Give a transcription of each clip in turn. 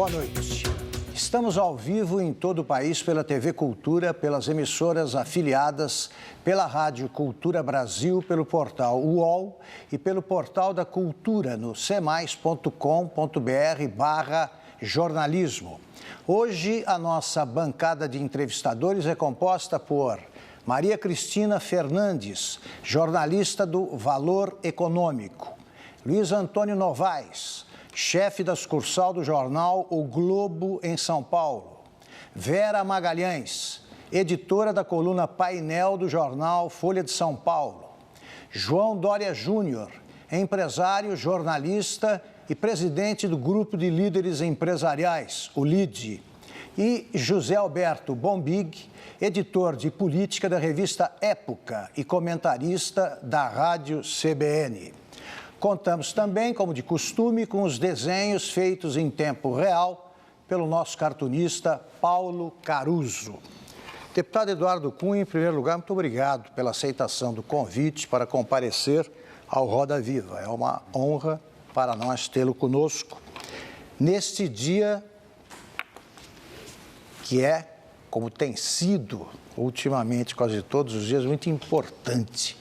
Boa noite. Estamos ao vivo em todo o país pela TV Cultura, pelas emissoras afiliadas, pela Rádio Cultura Brasil, pelo portal UOL e pelo portal da Cultura no cmais.com.br/jornalismo. Hoje a nossa bancada de entrevistadores é composta por Maria Cristina Fernandes, jornalista do Valor Econômico, Luiz Antônio Novaes, chefe da sucursal do jornal O Globo em São Paulo, Vera Magalhães, editora da coluna Painel do jornal Folha de São Paulo, João Dória Júnior, empresário, jornalista e presidente do Grupo de Líderes Empresariais, o LIDE, e José Alberto Bombig, editor de política da revista Época e comentarista da Rádio CBN. Contamos também, como de costume, com os desenhos feitos em tempo real pelo nosso cartunista Paulo Caruso. Deputado Eduardo Cunha, em primeiro lugar, muito obrigado pela aceitação do convite para comparecer ao Roda Viva. É uma honra para nós tê-lo conosco neste dia que é, como tem sido ultimamente, quase todos os dias, muito importante,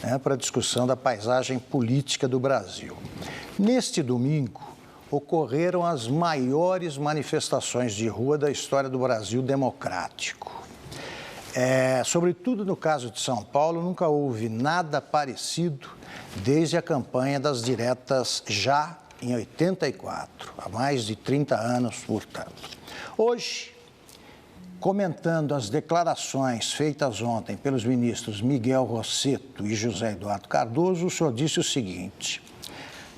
né, para a discussão da paisagem política do Brasil. Neste domingo, ocorreram as maiores manifestações de rua da história do Brasil democrático. Sobretudo no caso de São Paulo, nunca houve nada parecido desde a campanha das diretas já em 84, há mais de 30 anos, portanto. Hoje, comentando as declarações feitas ontem pelos ministros Miguel Rossetto e José Eduardo Cardoso, o senhor disse o seguinte: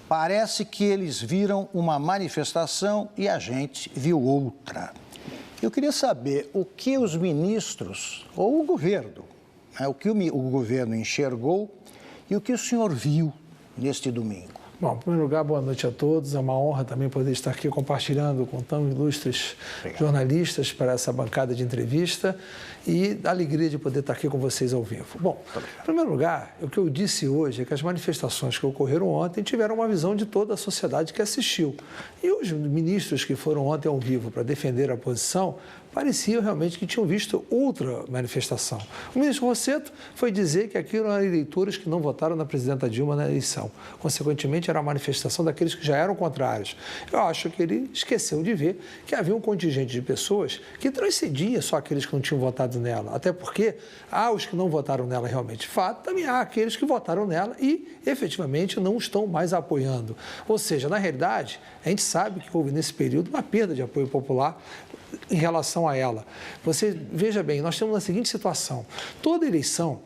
parece que eles viram uma manifestação e a gente viu outra. Eu queria saber o que os ministros, ou o governo, o que o governo enxergou e o que o senhor viu neste domingo. Bom, em primeiro lugar, boa noite a todos. É uma honra também poder estar aqui compartilhando com tão ilustres jornalistas para essa bancada de entrevista e a alegria de poder estar aqui com vocês ao vivo. Bom, em primeiro lugar, o que eu disse hoje é que as manifestações que ocorreram ontem tiveram uma visão de toda a sociedade que assistiu. E os ministros que foram ontem ao vivo para defender a posição pareciam realmente que tinham visto outra manifestação. O ministro Rossetto foi dizer que aquilo eram eleitores que não votaram na presidenta Dilma na eleição. Consequentemente, era a manifestação daqueles que já eram contrários. Eu acho que ele esqueceu de ver que havia um contingente de pessoas que transcendia só aqueles que não tinham votado nela. Até porque há os que não votaram nela realmente de fato, também há aqueles que votaram nela e, efetivamente, não estão mais apoiando. Ou seja, na realidade, a gente sabe que houve nesse período uma perda de apoio popular em relação a ela. Você veja bem, nós temos a seguinte situação: toda eleição,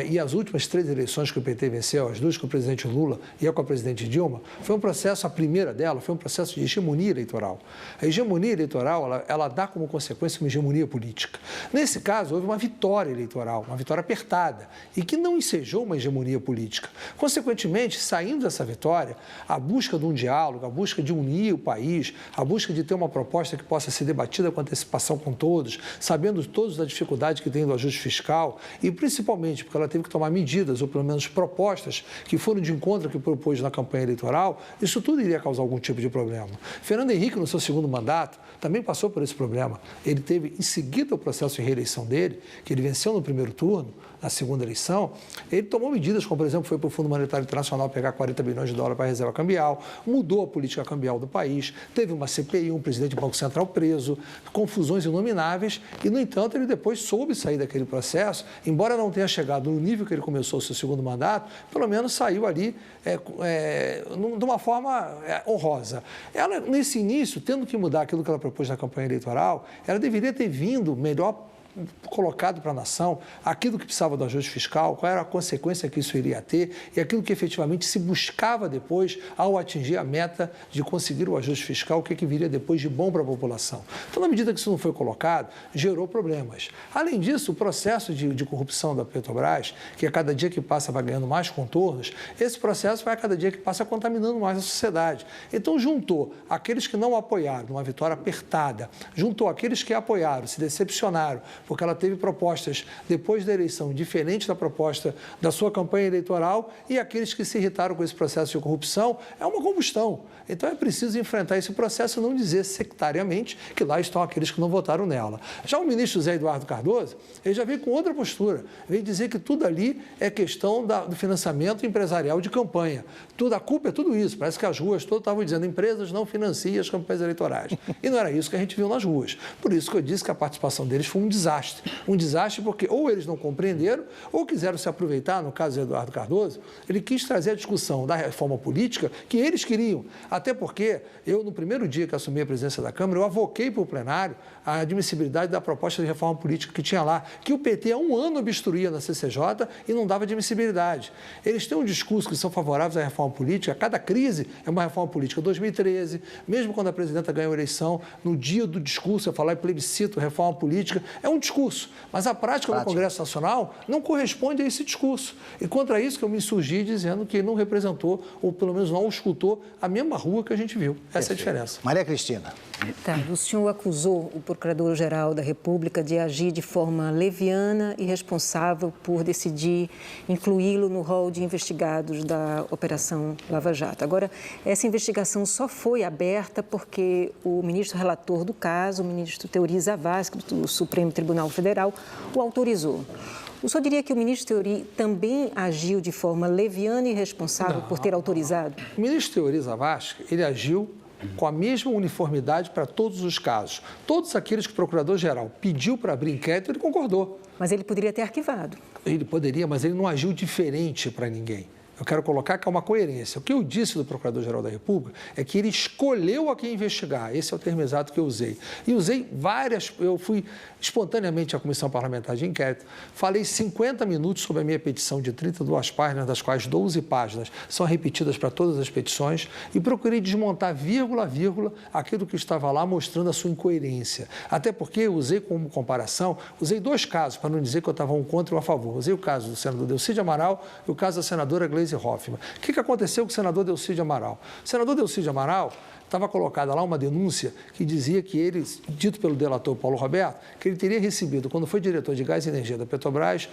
e as últimas 3 eleições que o PT venceu, as 2 com o presidente Lula e a com a presidente Dilma, foi um processo, a primeira dela, foi um processo de hegemonia eleitoral. A hegemonia eleitoral, ela dá como consequência uma hegemonia política. Nesse caso, houve uma vitória eleitoral, uma vitória apertada, e que não ensejou uma hegemonia política. Consequentemente, saindo dessa vitória, a busca de um diálogo, a busca de unir o país, a busca de ter uma proposta que possa ser debatida com antecipação com todos, sabendo todos da dificuldade que tem do ajuste fiscal, e principalmente porque ela teve que tomar medidas, ou pelo menos propostas, que foram de encontro que propôs na campanha eleitoral, isso tudo iria causar algum tipo de problema. Fernando Henrique, no seu segundo mandato, também passou por esse problema. Ele teve, em seguida ao processo de reeleição dele, que ele venceu no primeiro turno, na segunda eleição, ele tomou medidas, como, por exemplo, foi para o Fundo Monetário Internacional pegar 40 bilhões de dólares para a reserva cambial, mudou a política cambial do país, teve uma CPI, um presidente do Banco Central preso, confusões inomináveis, e, no entanto, ele depois soube sair daquele processo, embora não tenha chegado no nível que ele começou o seu segundo mandato, pelo menos saiu ali de uma forma honrosa. Ela, nesse início, tendo que mudar aquilo que ela propôs na campanha eleitoral, ela deveria ter vindo melhor colocado para a nação aquilo que precisava do ajuste fiscal, qual era a consequência que isso iria ter e aquilo que efetivamente se buscava depois ao atingir a meta de conseguir o ajuste fiscal, o que viria depois de bom para a população. Então, na medida que isso não foi colocado, gerou problemas. Além disso, o processo de corrupção da Petrobras, que a cada dia que passa vai ganhando mais contornos, esse processo vai a cada dia que passa contaminando mais a sociedade. Então, juntou aqueles que não apoiaram, uma vitória apertada, juntou aqueles que apoiaram, se decepcionaram, porque ela teve propostas depois da eleição diferentes da proposta da sua campanha eleitoral e aqueles que se irritaram com esse processo de corrupção, é uma combustão. Então é preciso enfrentar esse processo e não dizer sectariamente que lá estão aqueles que não votaram nela. Já o ministro José Eduardo Cardoso, ele já veio com outra postura, veio dizer que tudo ali é questão do financiamento empresarial de campanha. A culpa é tudo isso, parece que as ruas todas estavam dizendo empresas não financiam as campanhas eleitorais. E não era isso que a gente viu nas ruas. Por isso que eu disse que a participação deles foi um desastre. Um desastre porque ou eles não compreenderam ou quiseram se aproveitar, no caso do Eduardo Cardoso, ele quis trazer a discussão da reforma política que eles queriam. Até porque eu, no primeiro dia que assumi a presidência da Câmara, eu avoquei para o plenário a admissibilidade da proposta de reforma política que tinha lá, que o PT há um ano obstruía na CCJ e não dava admissibilidade. Eles têm um discurso que são favoráveis à reforma política, cada crise é uma reforma política. 2013, mesmo quando a presidenta ganhou a eleição, no dia do discurso, eu falar em plebiscito, reforma política, é um discurso, mas a prática do Congresso Nacional não corresponde a esse discurso. E contra isso que eu me insurgi dizendo que ele não representou, ou pelo menos não escutou, a mesma rua que a gente viu. Essa é a diferença. Maria Cristina. Tá, o senhor acusou o Procurador-Geral da República de agir de forma leviana e responsável por decidir incluí-lo no rol de investigados da Operação Lava Jato. Agora, essa investigação só foi aberta porque o ministro relator do caso, o ministro Teori Zavascki, do Supremo Tribunal Federal, o autorizou. O senhor diria que o ministro Teori também agiu de forma leviana e responsável por ter autorizado? O ministro Teori Zavascki, ele agiu com a mesma uniformidade para todos os casos. Todos aqueles que o Procurador-Geral pediu para abrir inquérito, ele concordou. Mas ele poderia ter arquivado. Ele poderia, mas ele não agiu diferente para ninguém. Eu quero colocar que há uma coerência. O que eu disse do Procurador-Geral da República é que ele escolheu a quem investigar. Esse é o termo exato que eu usei. E usei eu fui espontaneamente à Comissão Parlamentar de Inquérito, falei 50 minutos sobre a minha petição de 32 páginas, das quais 12 páginas são repetidas para todas as petições, e procurei desmontar vírgula a vírgula aquilo que estava lá, mostrando a sua incoerência. Até porque eu usei como comparação, usei dois casos, para não dizer que eu estava um contra ou a favor. Usei o caso do senador Delcídio Amaral e o caso da senadora Gleisi Hoffmann. O que aconteceu com o senador Delcídio Amaral? O senador Delcídio Amaral estava colocada lá uma denúncia que dizia que ele, dito pelo delator Paulo Roberto, que ele teria recebido, quando foi diretor de Gás e Energia da Petrobras,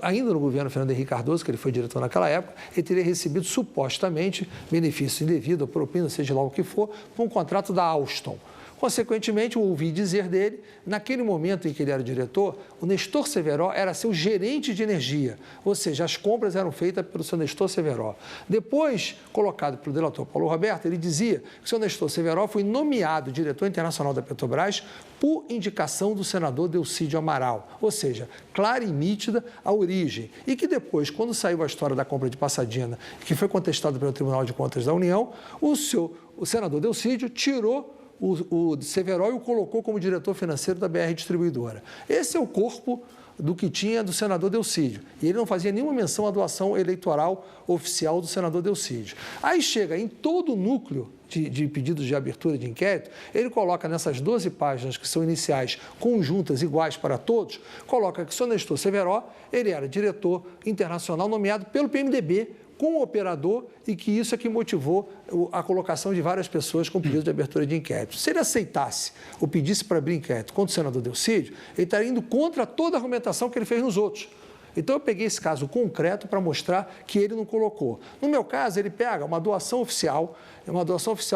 ainda no governo Fernando Henrique Cardoso, que ele foi diretor naquela época, ele teria recebido supostamente benefício indevido, ou propina, seja lá o que for, por um contrato da Alstom. Consequentemente, eu ouvi dizer dele, naquele momento em que ele era diretor, o Nestor Severo era seu gerente de energia, ou seja, as compras eram feitas pelo seu Nestor Severo. Depois, colocado pelo delator Paulo Roberto, ele dizia que o seu Nestor Severo foi nomeado diretor internacional da Petrobras por indicação do senador Delcídio Amaral, ou seja, clara e nítida a origem. E que depois, quando saiu a história da compra de Passadina, que foi contestada pelo Tribunal de Contas da União, o senador Delcídio tirou o Severo e o colocou como diretor financeiro da BR Distribuidora. Esse é o corpo do que tinha do senador Delcídio. E ele não fazia nenhuma menção à doação eleitoral oficial do senador Delcídio. Aí chega em todo o núcleo de pedidos de abertura de inquérito, ele coloca nessas 12 páginas, que são iniciais, conjuntas, iguais para todos, coloca que o senhor Nestor Severo, ele era diretor internacional nomeado pelo PMDB, com o operador, e que isso é que motivou a colocação de várias pessoas com pedido de abertura de inquérito. Se ele aceitasse ou pedisse para abrir inquérito contra o senador Delcídio, ele estaria indo contra toda a argumentação que ele fez nos outros. Então, eu peguei esse caso concreto para mostrar que ele não colocou. No meu caso, ele pega uma doação oficial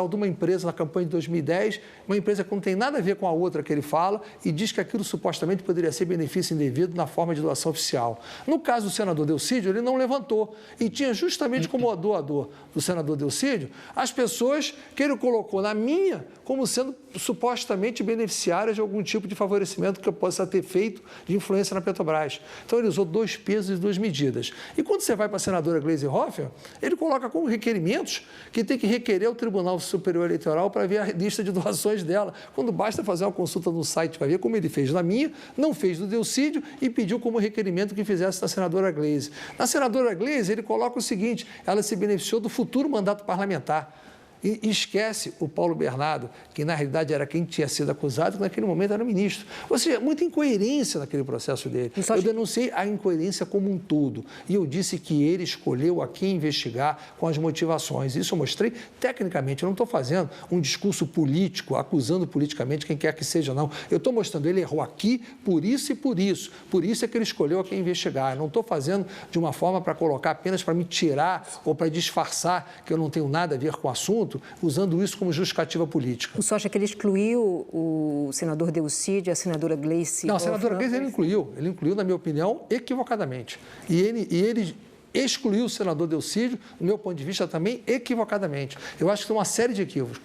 de uma empresa na campanha de 2010, uma empresa que não tem nada a ver com a outra que ele fala, e diz que aquilo supostamente poderia ser benefício indevido na forma de doação oficial. No caso do senador Delcídio, ele não levantou, e tinha justamente como doador do senador Delcídio as pessoas que ele colocou na minha como sendo supostamente beneficiárias de algum tipo de favorecimento que eu possa ter feito de influência na Petrobras. Então, ele usou 2 pesos e 2 medidas. E quando você vai para a senadora Gleisi Hoffmann, ele coloca como requerimentos que tem que requerer ao Tribunal Superior Eleitoral para ver a lista de doações dela, quando basta fazer uma consulta no site para ver, como ele fez na minha, não fez do Delcídio e pediu como requerimento que fizesse da senadora Gleisi. Na senadora Gleisi, ele coloca o seguinte: ela se beneficiou do futuro mandato parlamentar. E esquece o Paulo Bernardo, que na realidade era quem tinha sido acusado, que naquele momento era ministro. Ou seja, muita incoerência naquele processo dele. Eu denunciei a incoerência como um todo. E eu disse que ele escolheu a quem investigar com as motivações. Isso eu mostrei tecnicamente. Eu não estou fazendo um discurso político, acusando politicamente quem quer que seja, não. Eu estou mostrando, ele errou aqui por isso e por isso. Por isso é que ele escolheu a quem investigar. Eu não estou fazendo de uma forma para colocar apenas para me tirar ou para disfarçar que eu não tenho nada a ver com o assunto, usando isso como justificativa política. O senhor acha que ele excluiu o senador Delcídio e a senadora Gleice? Não, a senadora Gleice ele incluiu. Ele incluiu, na minha opinião, equivocadamente. E ele excluiu o senador Delcídio, do meu ponto de vista, também equivocadamente. Eu acho que tem uma série de equívocos.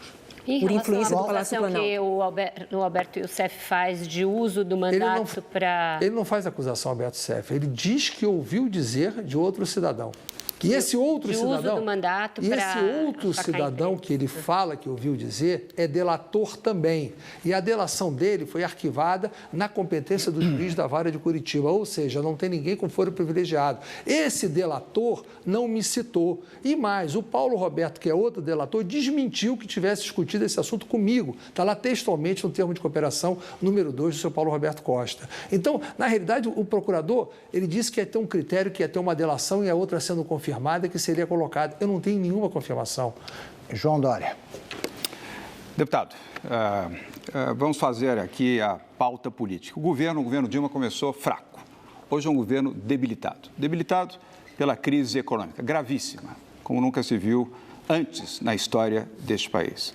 Por influência do Palácio Planalto. Que o Alberto Youssef faz de uso do mandato para... Ele não faz acusação, Alberto Youssef. Ele diz que ouviu dizer de outro cidadão. Que esse outro cidadão, que ele fala que ouviu dizer é delator também. E a delação dele foi arquivada na competência do juiz da vara de Curitiba, ou seja, não tem ninguém com foro privilegiado. Esse delator não me citou. E mais, o Paulo Roberto, que é outro delator, desmentiu que tivesse discutido esse assunto comigo. Está lá textualmente no termo de cooperação número 2 do seu Paulo Roberto Costa. Então, na realidade, o procurador, ele disse que ia ter um critério, que ia ter uma delação e a outra sendo confirmada, que seria colocada. Eu não tenho nenhuma confirmação. João Dória. Deputado, vamos fazer aqui a pauta política. O governo Dilma começou fraco. Hoje é um governo debilitado. Debilitado pela crise econômica, gravíssima, como nunca se viu antes na história deste país.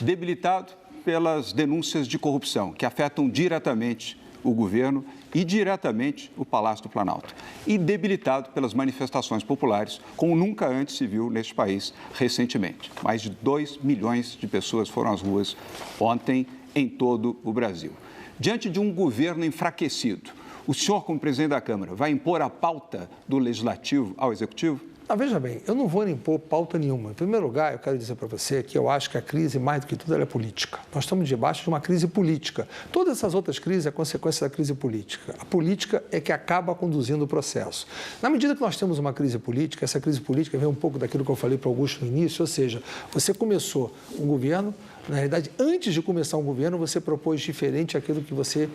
Debilitado pelas denúncias de corrupção, que afetam diretamente o governo e diretamente o Palácio do Planalto. E debilitado pelas manifestações populares, como nunca antes se viu neste país recentemente. Mais de 2 milhões de pessoas foram às ruas ontem em todo o Brasil. Diante de um governo enfraquecido, o senhor, como presidente da Câmara, vai impor a pauta do Legislativo ao Executivo? Veja bem, eu não vou impor pauta nenhuma. Em primeiro lugar, eu quero dizer para você que eu acho que a crise, mais do que tudo, ela é política. Nós estamos debaixo de uma crise política. Todas essas outras crises é consequência da crise política. A política é que acaba conduzindo o processo. Na medida que nós temos uma crise política, essa crise política vem um pouco daquilo que eu falei para o Augusto no início, ou seja, você começou um governo, na realidade, antes de começar um governo, você propôs diferente aquilo que você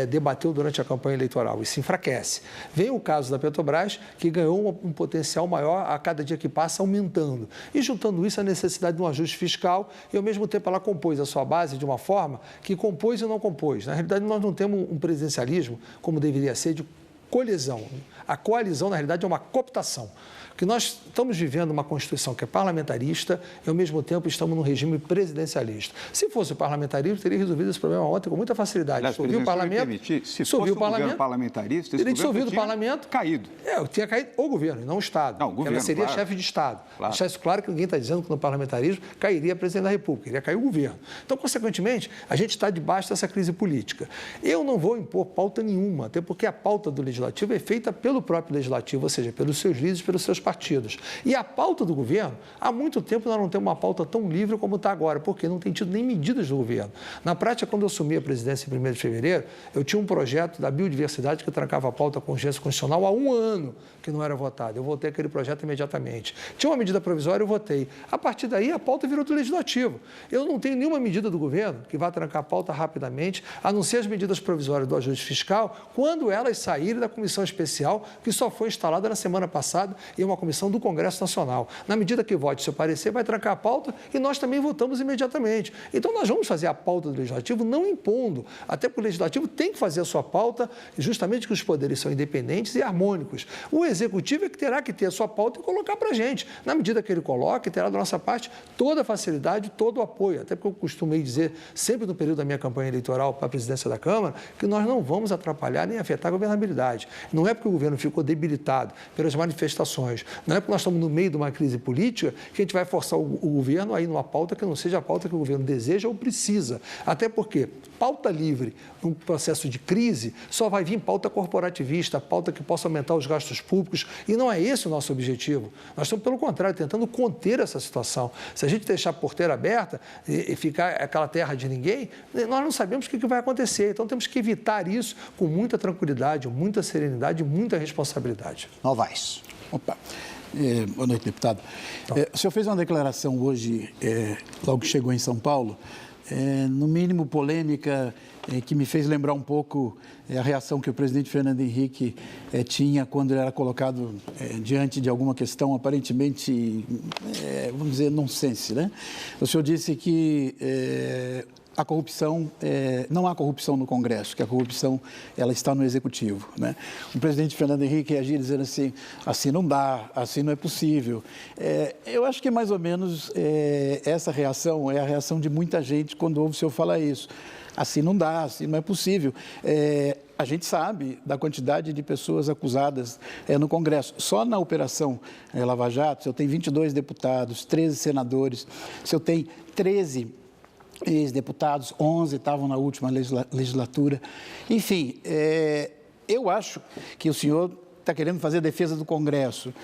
debateu durante a campanha eleitoral. E se enfraquece. Vem o caso da Petrobras, que ganhou um potencial maior a cada dia que passa, aumentando. E juntando isso, a necessidade de um ajuste fiscal e, ao mesmo tempo, ela compôs a sua base de uma forma que compôs e não compôs. Na realidade, nós não temos um presidencialismo, como deveria ser, de colisão. A coalizão, na realidade, é uma cooptação. Que nós estamos vivendo uma Constituição que é parlamentarista e, ao mesmo tempo, estamos num regime presidencialista. Se fosse o parlamentarismo, teria resolvido esse problema ontem com muita facilidade. Dissolviu o parlamento. Se fosse um governo parlamentarista, teria dissolvido o parlamento. Caído. Tinha caído o governo, e não o Estado. Não, o governo, ela seria chefe de Estado. Deixar isso claro que ninguém está dizendo que no parlamentarismo cairia a presidente da República, iria cair o governo. Então, consequentemente, a gente está debaixo dessa crise política. Eu não vou impor pauta nenhuma, até porque a pauta do Legislativo é feita pelo próprio Legislativo, ou seja, pelos seus líderes, pelos seus partidos. E a pauta do governo, há muito tempo nós não temos uma pauta tão livre como está agora, porque não tem tido nem medidas do governo. Na prática, quando eu assumi a presidência em 1º de fevereiro, eu tinha um projeto da biodiversidade que trancava a pauta com urgência constitucional há 1 ano que não era votado. Eu votei aquele projeto imediatamente. Tinha uma medida provisória, eu votei. A partir daí, a pauta virou do Legislativo. Eu não tenho nenhuma medida do governo que vá trancar a pauta rapidamente, a não ser as medidas provisórias do ajuste fiscal, quando elas saírem da comissão especial, que só foi instalada na semana passada, e é uma comissão do Congresso Nacional. Na medida que vote seu parecer, vai trancar a pauta e nós também votamos imediatamente. Então, nós vamos fazer a pauta do Legislativo não impondo, até porque o Legislativo tem que fazer a sua pauta, justamente que os poderes são independentes e harmônicos. O Executivo é que terá que ter a sua pauta e colocar para a gente. Na medida que ele coloque, terá da nossa parte toda a facilidade, todo o apoio. Até porque eu costumei dizer, sempre no período da minha campanha eleitoral para a presidência da Câmara, que nós não vamos atrapalhar nem afetar a governabilidade. Não é porque o governo ficou debilitado pelas manifestações, não é porque nós estamos no meio de uma crise política que a gente vai forçar o governo a ir numa pauta que não seja a pauta que o governo deseja ou precisa. Até porque pauta livre num processo de crise só vai vir pauta corporativista, pauta que possa aumentar os gastos públicos, e não é esse o nosso objetivo. Nós estamos, pelo contrário, tentando conter essa situação. Se a gente deixar a porteira aberta e ficar aquela terra de ninguém, nós não sabemos o que vai acontecer. Então, temos que evitar isso com muita tranquilidade, muita serenidade e muita responsabilidade. Novaes. Opa. Boa noite, deputado. O senhor fez uma declaração hoje, logo que chegou em São Paulo, no mínimo polêmica, que me fez lembrar um pouco a reação que o presidente Fernando Henrique tinha quando ele era colocado diante de alguma questão aparentemente, vamos dizer, nonsense, né? O senhor disse que a corrupção, não há corrupção no Congresso, que a corrupção ela está no Executivo, né? O presidente Fernando Henrique reagia dizendo assim não dá, assim não é possível. Eu acho que mais ou menos essa reação é a reação de muita gente quando ouve o senhor falar isso. Assim não dá, assim não é possível. A gente sabe da quantidade de pessoas acusadas no Congresso. Só na Operação Lava Jato, se eu tenho 22 deputados, 13 senadores, se eu tenho 13 ex-deputados, 11 estavam na última legislatura. Enfim, eu acho que o senhor está querendo fazer a defesa do Congresso,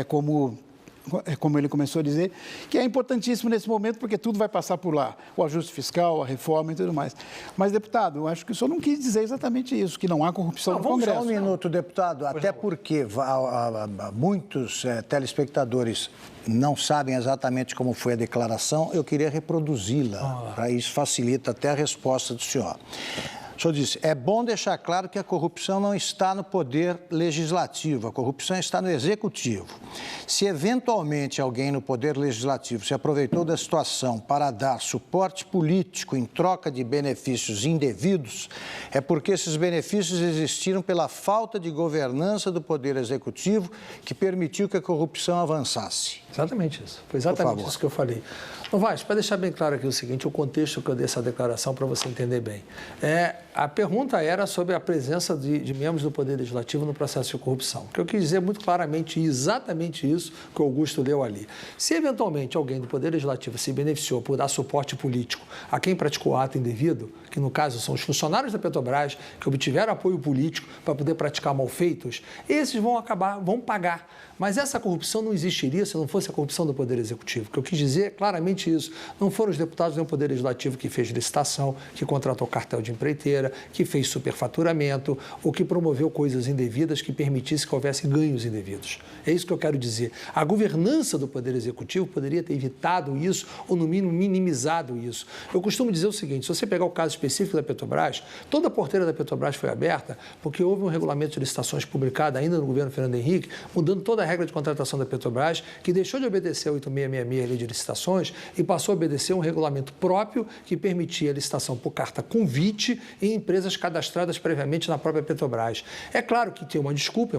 como ele começou a dizer, que é importantíssimo nesse momento, porque tudo vai passar por lá, o ajuste fiscal, a reforma e tudo mais. Mas, deputado, eu acho que o senhor não quis dizer exatamente isso, que não há corrupção no Congresso. Vamos só um minuto, deputado, até porque muitos telespectadores não sabem exatamente como foi a declaração, eu queria reproduzi-la, para isso facilita até a resposta do senhor. O senhor disse, é bom deixar claro que a corrupção não está no poder legislativo, a corrupção está no executivo. Se eventualmente alguém no poder legislativo se aproveitou da situação para dar suporte político em troca de benefícios indevidos, é porque esses benefícios existiram pela falta de governança do poder executivo que permitiu que a corrupção avançasse. Exatamente isso. Foi exatamente isso que eu falei. Novaes, para deixar bem claro aqui o seguinte, o contexto que eu dei essa declaração para você entender bem. A pergunta era sobre a presença de membros do Poder Legislativo no processo de corrupção. O que eu quis dizer muito claramente, exatamente isso que o Augusto leu ali. Se eventualmente alguém do Poder Legislativo se beneficiou por dar suporte político a quem praticou ato indevido, que no caso são os funcionários da Petrobras, que obtiveram apoio político para poder praticar malfeitos, esses vão pagar. Mas essa corrupção não existiria se não fosse a corrupção do Poder Executivo. O que eu quis dizer é claramente isso. Não foram os deputados nem o Poder Legislativo que fez licitação, que contratou cartel de empreiteira, que fez superfaturamento ou que promoveu coisas indevidas que permitisse que houvesse ganhos indevidos. É isso que eu quero dizer. A governança do Poder Executivo poderia ter evitado isso ou, no mínimo, minimizado isso. Eu costumo dizer o seguinte, se você pegar o caso específico da Petrobras, toda a porteira da Petrobras foi aberta porque houve um regulamento de licitações publicado ainda no governo Fernando Henrique, mudando toda a regra de contratação da Petrobras, que deixou de obedecer a 8666, a lei de licitações, e passou a obedecer um regulamento próprio que permitia a licitação por carta convite em empresas cadastradas previamente na própria Petrobras. É claro que tem uma desculpa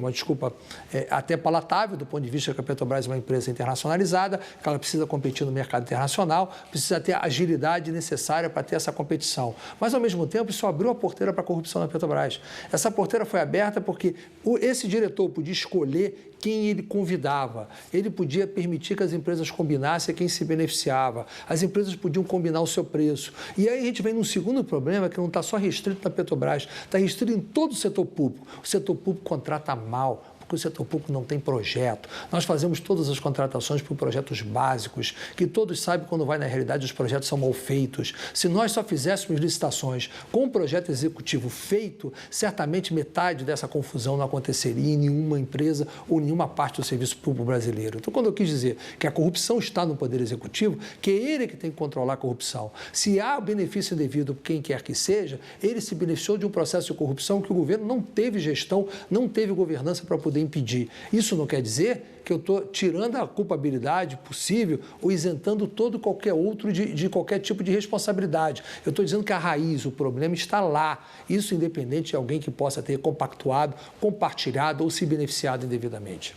até palatável do ponto de vista que a Petrobras é uma empresa internacionalizada, que ela precisa competir no mercado internacional, precisa ter a agilidade necessária para ter essa competição. Mas, ao mesmo tempo, isso abriu a porteira para a corrupção na Petrobras. Essa porteira foi aberta porque esse diretor podia escolher quem ele convidava. Ele podia permitir que as empresas combinassem quem se beneficiava. As empresas podiam combinar o seu preço. E aí a gente vem num segundo problema que não está só restrito na Petrobras, está restrito em todo o setor público. O setor público contrata mal, porque o setor público não tem projeto. Nós fazemos todas as contratações por projetos básicos, que todos sabem quando vai na realidade os projetos são mal feitos. Se nós só fizéssemos licitações com um projeto executivo feito, certamente metade dessa confusão não aconteceria em nenhuma empresa ou nenhuma parte do serviço público brasileiro. Então, quando eu quis dizer que a corrupção está no Poder Executivo, que é ele que tem que controlar a corrupção. Se há benefício indevido por quem quer que seja, ele se beneficiou de um processo de corrupção que o governo não teve gestão, não teve governança para poder impedir. Isso não quer dizer que eu estou tirando a culpabilidade possível ou isentando todo qualquer outro de qualquer tipo de responsabilidade. Eu estou dizendo que a raiz, o problema está lá. Isso independente de alguém que possa ter compactuado, compartilhado ou se beneficiado indevidamente.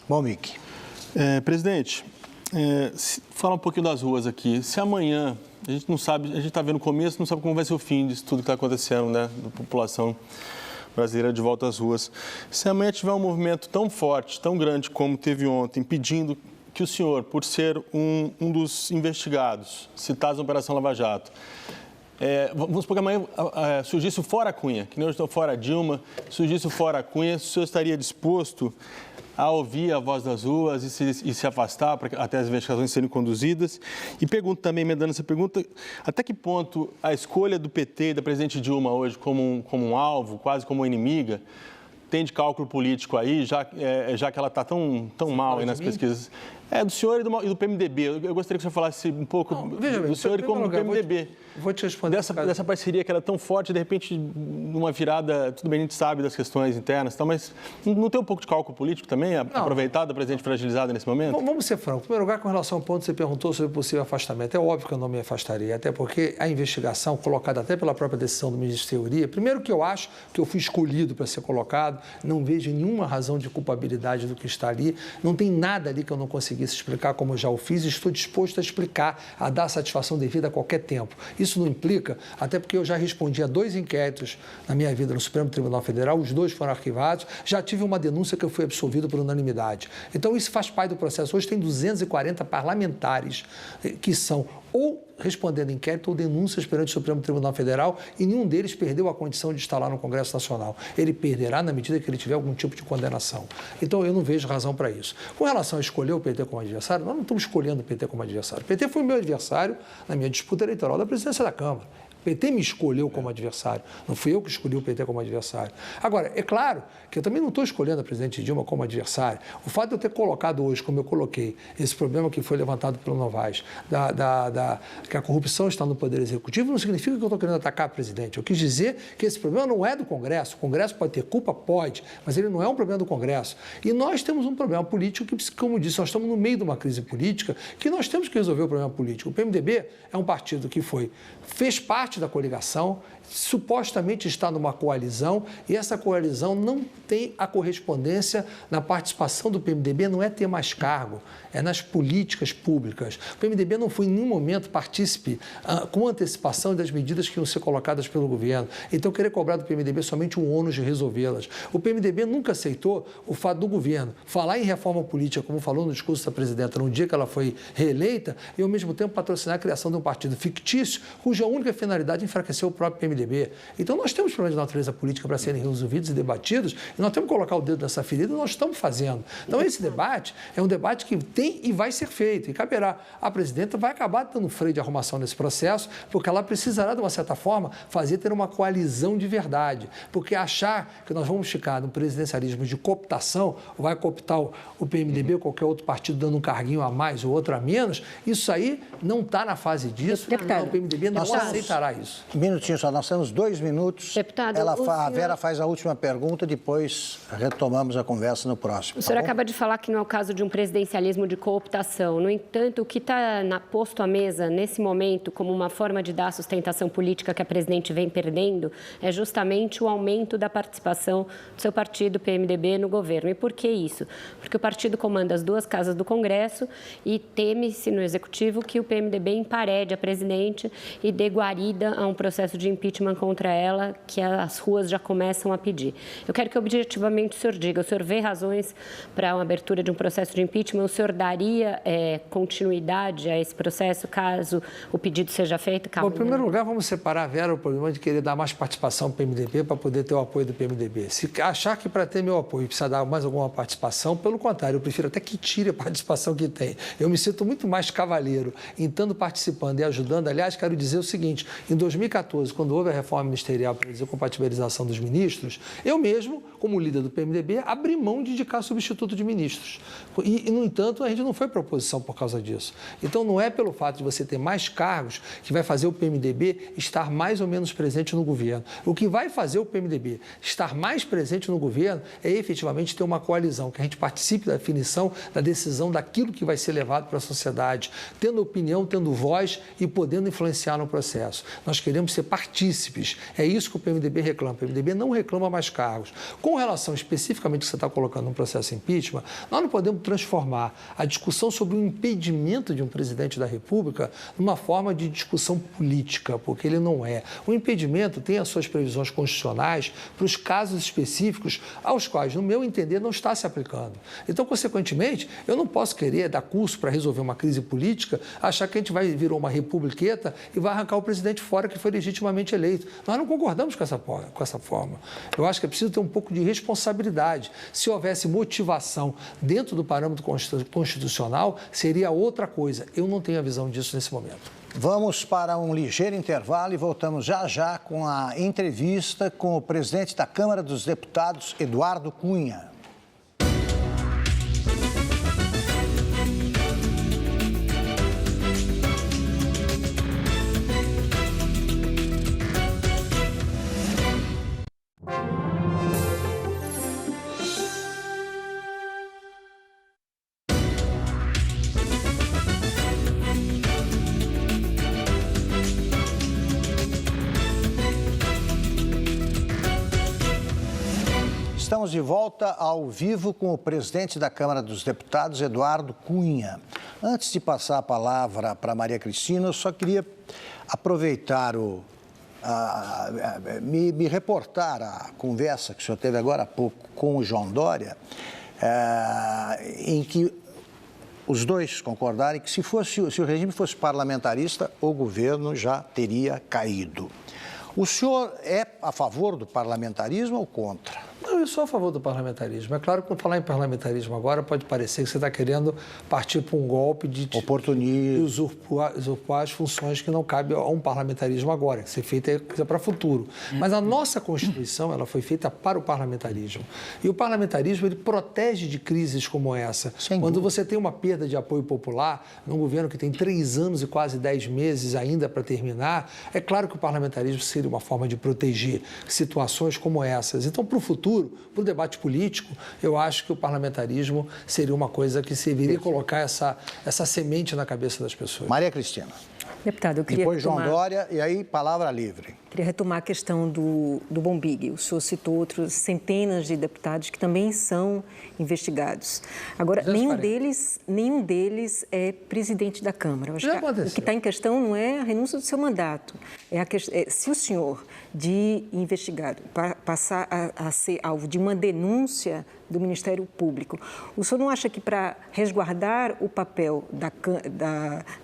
Bom, Mick. Presidente, fala um pouquinho das ruas aqui. Se amanhã, a gente não sabe, a gente está vendo o começo, não sabe como vai ser o fim disso tudo que está acontecendo, né, da população brasileira de volta às ruas. Se amanhã tiver um movimento tão forte, tão grande como teve ontem, pedindo que o senhor, por ser um dos investigados citados na Operação Lava Jato, vamos supor que amanhã surgisse o fora Cunha, que nem hoje estou fora Dilma, surgisse o fora Cunha, o senhor estaria disposto a ouvir a voz das ruas e se afastar até as investigações serem conduzidas? E pergunto também, emendando essa pergunta, até que ponto a escolha do PT e da presidente Dilma hoje como um alvo, quase como uma inimiga, tem de cálculo político aí, já que ela está tão mal aí nas pesquisas? Do senhor e do PMDB. Eu gostaria que o senhor falasse um pouco do senhor e como do PMDB. Vou te responder. Dessa parceria que era tão forte, de repente, numa virada, tudo bem, a gente sabe das questões internas, mas não tem um pouco de cálculo político também, aproveitado a presidente fragilizada nesse momento? Vamos ser francos. Em primeiro lugar, com relação ao ponto que você perguntou sobre o possível afastamento, é óbvio que eu não me afastaria, até porque a investigação, colocada até pela própria decisão do ministro Teoria, primeiro que eu acho que eu fui escolhido para ser colocado, não vejo nenhuma razão de culpabilidade do que está ali, não tem nada ali que eu não conseguisse explicar como eu já o fiz e estou disposto a explicar, a dar satisfação devida a qualquer tempo. Isso não implica, até porque eu já respondi a 2 inquéritos na minha vida no Supremo Tribunal Federal, os 2 foram arquivados, já tive uma denúncia que eu fui absolvido por unanimidade. Então, isso faz parte do processo. Hoje tem 240 parlamentares que são ou respondendo inquérito ou denúncias perante o Supremo Tribunal Federal e nenhum deles perdeu a condição de estar lá no Congresso Nacional. Ele perderá na medida que ele tiver algum tipo de condenação. Então, eu não vejo razão para isso. Com relação a escolher o PT como adversário, nós não estamos escolhendo o PT como adversário. O PT foi o meu adversário na minha disputa eleitoral da presidência da Câmara. O PT me escolheu como adversário, não fui eu que escolhi o PT como adversário. Agora, é claro que eu também não estou escolhendo a presidente Dilma como adversário. O fato de eu ter colocado hoje, como eu coloquei, esse problema que foi levantado pelo Novaes, que a corrupção está no Poder Executivo, não significa que eu estou querendo atacar a presidente. Eu quis dizer que esse problema não é do Congresso. O Congresso pode ter culpa? Pode, mas ele não é um problema do Congresso. E nós temos um problema político que, como disse, nós estamos no meio de uma crise política que nós temos que resolver o problema político. O PMDB é um partido que fez parte da coligação, supostamente está numa coalizão e essa coalizão não tem a correspondência na participação do PMDB, não é ter mais cargo, é nas políticas públicas. O PMDB não foi em nenhum momento partícipe com antecipação das medidas que iam ser colocadas pelo governo. Então, querer cobrar do PMDB somente um ônus de resolvê-las. O PMDB nunca aceitou o fato do governo falar em reforma política, como falou no discurso da presidenta no dia que ela foi reeleita, e ao mesmo tempo patrocinar a criação de um partido fictício, cuja única finalidade é enfraquecer o próprio PMDB. Então, nós temos problemas de natureza política para serem resolvidos e debatidos, e nós temos que colocar o dedo nessa ferida e nós estamos fazendo. Então, esse debate é um debate que tem e vai ser feito, e caberá. A presidenta vai acabar dando freio de arrumação nesse processo, porque ela precisará, de uma certa forma, ter uma coalizão de verdade, porque achar que nós vamos ficar no presidencialismo de cooptação, ou vai cooptar o PMDB ou qualquer outro partido dando um carguinho a mais ou outro a menos, isso aí não está na fase disso. O PMDB não aceitará isso. Um minutinho só, nós temos 2 minutos. Deputado, a Vera faz a última pergunta, depois retomamos a conversa no próximo. O senhor acaba de falar que não é o caso de um presidencialismo de cooptação. No entanto, o que está posto à mesa nesse momento como uma forma de dar sustentação política que a presidente vem perdendo é justamente o aumento da participação do seu partido, PMDB, no governo. E por que isso? Porque o partido comanda as 2 casas do Congresso e teme-se no Executivo que o PMDB emparede a presidente e dê guarida a um processo de impeachment contra ela, que as ruas já começam a pedir. Eu quero que objetivamente o senhor diga, o senhor vê razões para uma abertura de um processo de impeachment? O senhor daria continuidade a esse processo, caso o pedido seja feito? Bom, em primeiro lugar, vamos separar, Vera, o problema de querer dar mais participação ao PMDB para poder ter o apoio do PMDB. Se achar que para ter meu apoio precisa dar mais alguma participação, pelo contrário, eu prefiro até que tire a participação que tem. Eu me sinto muito mais cavalheiro em estando participando e ajudando. Aliás, quero dizer o seguinte, em 2014, quando houve a reforma ministerial para dizer compatibilização dos ministros, eu mesmo, como líder do PMDB, abri mão de indicar substituto de ministros. E, no entanto, a gente não foi para a oposição por causa disso. Então, não é pelo fato de você ter mais cargos que vai fazer o PMDB estar mais ou menos presente no governo. O que vai fazer o PMDB estar mais presente no governo é efetivamente ter uma coalizão, que a gente participe da definição, da decisão daquilo que vai ser levado para a sociedade, tendo opinião, tendo voz e podendo influenciar no processo. Nós queremos ser partícipes. É isso que o PMDB reclama. O PMDB não reclama mais cargos. Com relação especificamente ao que você está colocando no processo de impeachment, nós não podemos transformar a discussão sobre o impedimento de um presidente da República numa forma de discussão política, porque ele não é. O impedimento tem as suas previsões constitucionais para os casos específicos aos quais, no meu entender, não está se aplicando. Então, consequentemente, eu não posso querer dar curso para resolver uma crise política, achar que a gente virou uma republiqueta e vai arrancar o presidente fora que foi legitimamente eleito. Nós não concordamos com essa forma. Eu acho que é preciso ter um pouco de responsabilidade. Se houvesse motivação dentro do parâmetro constitucional, seria outra coisa. Eu não tenho a visão disso nesse momento. Vamos para um ligeiro intervalo e voltamos já já com a entrevista com o presidente da Câmara dos Deputados, Eduardo Cunha. Estamos de volta ao vivo com o presidente da Câmara dos Deputados, Eduardo Cunha. Antes de passar a palavra para Maria Cristina, eu só queria aproveitar me reportar a conversa que o senhor teve agora há pouco com o João Dória, em que os dois concordaram que se o regime fosse parlamentarista, o governo já teria caído. O senhor é a favor do parlamentarismo ou contra? Não, eu sou a favor do parlamentarismo. É claro que, quando falar em parlamentarismo agora, pode parecer que você está querendo partir para um golpe de usurpar as funções que não cabem a um parlamentarismo agora, que ser feita é coisa para o futuro. Mas a nossa Constituição, ela foi feita para o parlamentarismo. E o parlamentarismo, ele protege de crises como essa. Quando você tem uma perda de apoio popular, num governo que tem 3 anos e quase 10 meses ainda para terminar, é claro que o parlamentarismo seria uma forma de proteger situações como essas. Então, para o futuro, para o debate político, eu acho que o parlamentarismo seria uma coisa que serviria colocar essa semente na cabeça das pessoas. Maria Cristina. Deputado, eu queria Depois João Dória e aí palavra livre. Queria retomar a questão do Bombig. O senhor citou outros centenas de deputados que também são investigados. Agora, nenhum deles é presidente da Câmara. O que está em questão não é a renúncia do seu mandato. Se o senhor, de investigado, passar a ser alvo de uma denúncia do Ministério Público, o senhor não acha que, para resguardar o papel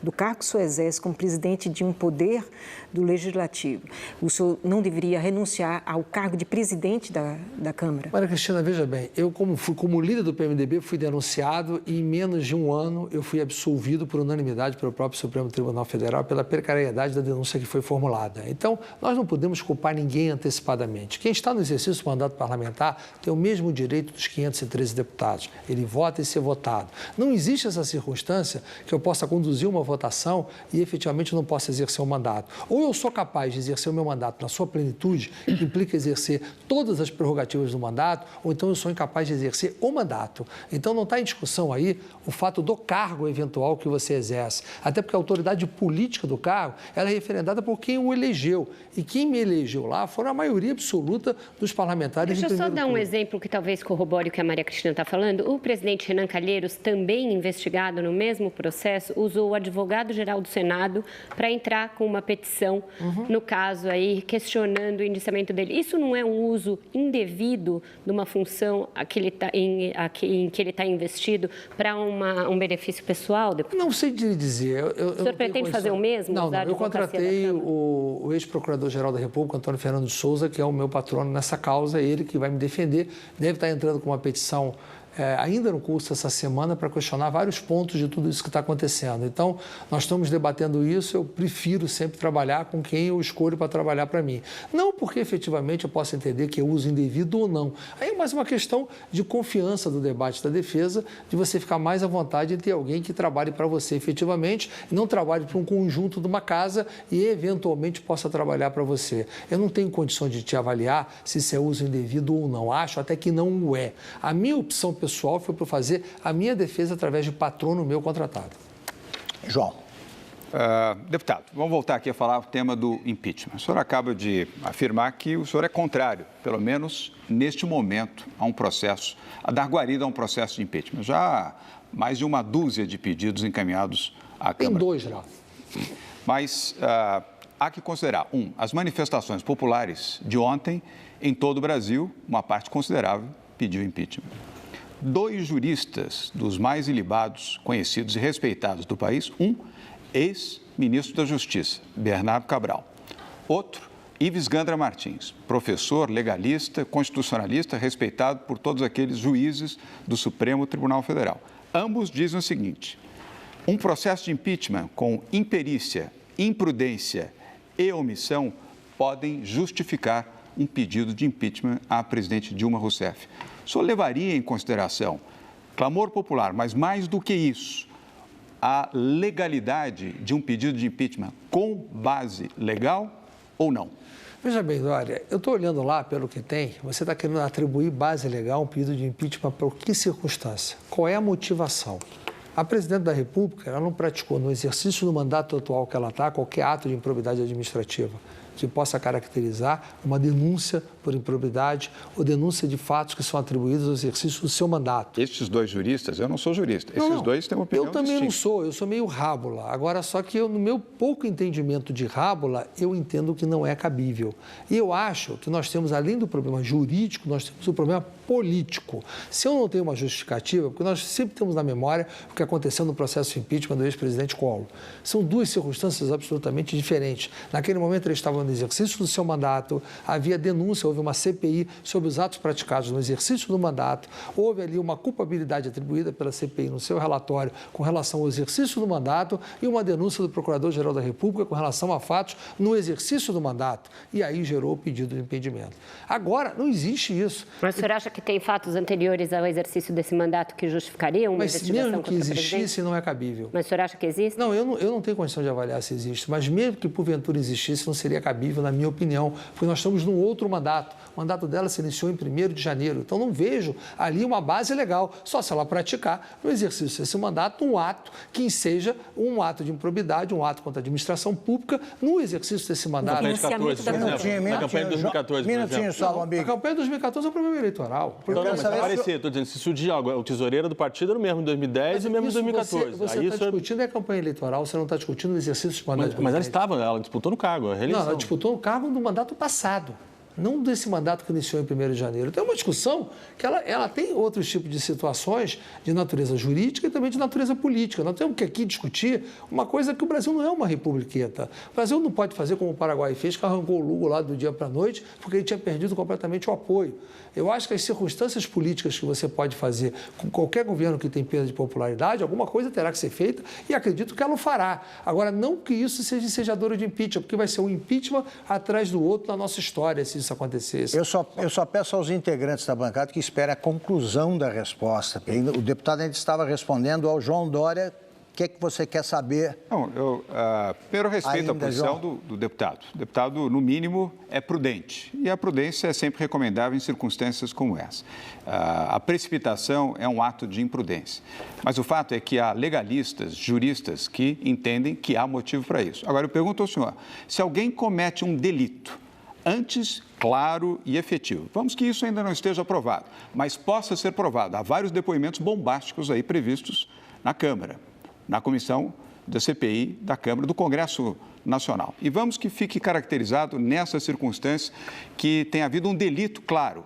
do cargo que o senhor exerce como presidente de um poder do Legislativo, o senhor não deveria renunciar ao cargo de presidente da Câmara? Maria Cristina, veja bem, eu como líder do PMDB fui denunciado e em menos de um ano eu fui absolvido por unanimidade pelo próprio Supremo Tribunal Federal pela precariedade da denúncia que foi formulada. Então, nós não podemos culpar ninguém antecipadamente. Quem está no exercício do mandato parlamentar tem o mesmo direito dos 513 deputados. Ele vota e ser votado. Não existe essa circunstância que eu possa conduzir uma votação e efetivamente não possa exercer o mandato. Ou eu sou capaz de exercer o meu mandato na sua plenitude, que implica exercer todas as prerrogativas do mandato, ou então eu sou incapaz de exercer o mandato. Então não está em discussão aí o fato do cargo eventual que você exerce. Até porque a autoridade política do cargo, ela é referendada por quem o elegeu. E quem me elegeu lá foram a maioria absoluta dos parlamentares. Deixa eu só dar um exemplo que talvez corrobore o que a Maria Cristina está falando. O presidente Renan Calheiros, também investigado no mesmo processo, usou o advogado-geral do Senado para entrar com uma petição, no caso aí, questionando o indiciamento dele. Isso não é um uso indevido de uma função em que ele está investido para um benefício pessoal? Não sei dizer. O senhor pretende fazer o mesmo? Não, eu contratei o ex-procurador-geral da República, Antônio Fernando de Souza, que é o meu patrono nessa causa, ele que vai me defender. Deve estar entrando com uma petição ainda no curso essa semana para questionar vários pontos de tudo isso que está acontecendo. Então, nós estamos debatendo isso, eu prefiro sempre trabalhar com quem eu escolho para trabalhar para mim. Não porque efetivamente eu possa entender que é uso indevido ou não. Aí é mais uma questão de confiança do debate da defesa, de você ficar mais à vontade de ter alguém que trabalhe para você efetivamente e não trabalhe para um conjunto de uma casa e eventualmente possa trabalhar para você. Eu não tenho condição de te avaliar se isso é uso indevido ou não. Acho até que não o é. A minha opção pessoal foi para fazer a minha defesa através de patrono meu contratado. João. Deputado, vamos voltar aqui a falar o tema do impeachment. O senhor acaba de afirmar que o senhor é contrário, pelo menos neste momento, a dar guarida a um processo de impeachment. Já há mais de uma dúzia de pedidos encaminhados à Câmara. Tem 2 já. Mas há que considerar, as manifestações populares de ontem, em todo o Brasil, uma parte considerável pediu impeachment. 2 juristas dos mais ilibados, conhecidos e respeitados do país, ex-ministro da Justiça, Bernardo Cabral. Outro, Ives Gandra Martins, professor, legalista, constitucionalista, respeitado por todos aqueles juízes do Supremo Tribunal Federal. Ambos dizem o seguinte: um processo de impeachment com imperícia imprudência e omissão podem justificar um pedido de impeachment à presidente Dilma Rousseff. O senhor levaria em consideração clamor popular, mas mais do que isso, a legalidade de um pedido de impeachment com base legal ou não? Veja bem, Dória, eu estou olhando lá pelo que tem, você está querendo atribuir base legal a um pedido de impeachment por que circunstância? Qual é a motivação? A presidente da República, ela não praticou no exercício do mandato atual que ela está qualquer ato de improbidade administrativa que possa caracterizar uma denúncia por improbidade ou denúncia de fatos que são atribuídos ao exercício do seu mandato. Estes dois juristas, eu não sou jurista, esses dois têm uma opinião Eu também distinta. não sou, eu sou meio rábula. Agora, só que eu, no meu pouco entendimento de rábula, eu entendo que não é cabível. E eu acho que nós temos, além do problema jurídico, nós temos o problema político. Se eu não tenho uma justificativa, porque nós sempre temos na memória o que aconteceu no processo de impeachment do ex-presidente Collor. São duas circunstâncias absolutamente diferentes. Naquele momento, ele estava no exercício do seu mandato, havia denúncia, houve uma CPI sobre os atos praticados no exercício do mandato, houve ali uma culpabilidade atribuída pela CPI no seu relatório com relação ao exercício do mandato e uma denúncia do Procurador-Geral da República com relação a fatos no exercício do mandato. E aí gerou o pedido de impedimento. Agora, não existe isso. Mas o senhor acha que tem fatos anteriores ao exercício desse mandato que justificariam uma investigação mesmo que contra o presidente? existisse, não é cabível. Mas o senhor acha que existe? Não, eu não tenho condição de avaliar se existe, mas mesmo que porventura existisse, não seria cabível, na minha opinião, porque nós estamos num outro mandato. O mandato dela se iniciou em 1º de janeiro, então não vejo ali uma base legal, só se ela praticar no exercício desse mandato um ato que seja um ato de improbidade, um ato contra a administração pública no exercício desse mandato. Na campanha de 2014, por exemplo. Na campanha de 2014, por exemplo. A campanha de 2014 é um problema eleitoral. Não, mas aparecer, estou dizendo, se surgir algo, o tesoureiro do partido era o mesmo em 2010 e o mesmo em 2014. Você está discutindo a campanha eleitoral, você não está discutindo o exercício do mandato. Mas ela disputou no cargo, a reeleição. Não, ela disputou no cargo do mandato passado, não desse mandato que iniciou em 1º de janeiro. Então, é uma discussão que ela tem outros tipos de situações de natureza jurídica e também de natureza política. Nós temos que aqui discutir uma coisa que o Brasil não é uma republiqueta. O Brasil não pode fazer como o Paraguai fez, que arrancou o Lugo lá do dia para a noite, porque ele tinha perdido completamente o apoio. Eu acho que as circunstâncias políticas que você pode fazer com qualquer governo que tem perda de popularidade, alguma coisa terá que ser feita e acredito que ela o fará. Agora, não que isso seja ensejadora de impeachment, porque vai ser um impeachment atrás do outro na nossa história, se isso acontecesse. Eu só peço aos integrantes da bancada que esperem a conclusão da resposta. O deputado ainda estava respondendo ao João Dória. O que é que você quer saber? Não, primeiro, respeito a posição do deputado. O deputado, no mínimo, é prudente. E a prudência é sempre recomendável em circunstâncias como essa. A precipitação é um ato de imprudência. Mas o fato é que há legalistas, juristas, que entendem que há motivo para isso. Agora, eu pergunto ao senhor, se alguém comete um delito antes, claro e efetivo. Vamos que isso ainda não esteja provado, mas possa ser provado. Há vários depoimentos bombásticos aí previstos na Câmara, na comissão da CPI da Câmara do Congresso Nacional. E vamos que fique caracterizado nessa circunstância que tem havido um delito, claro,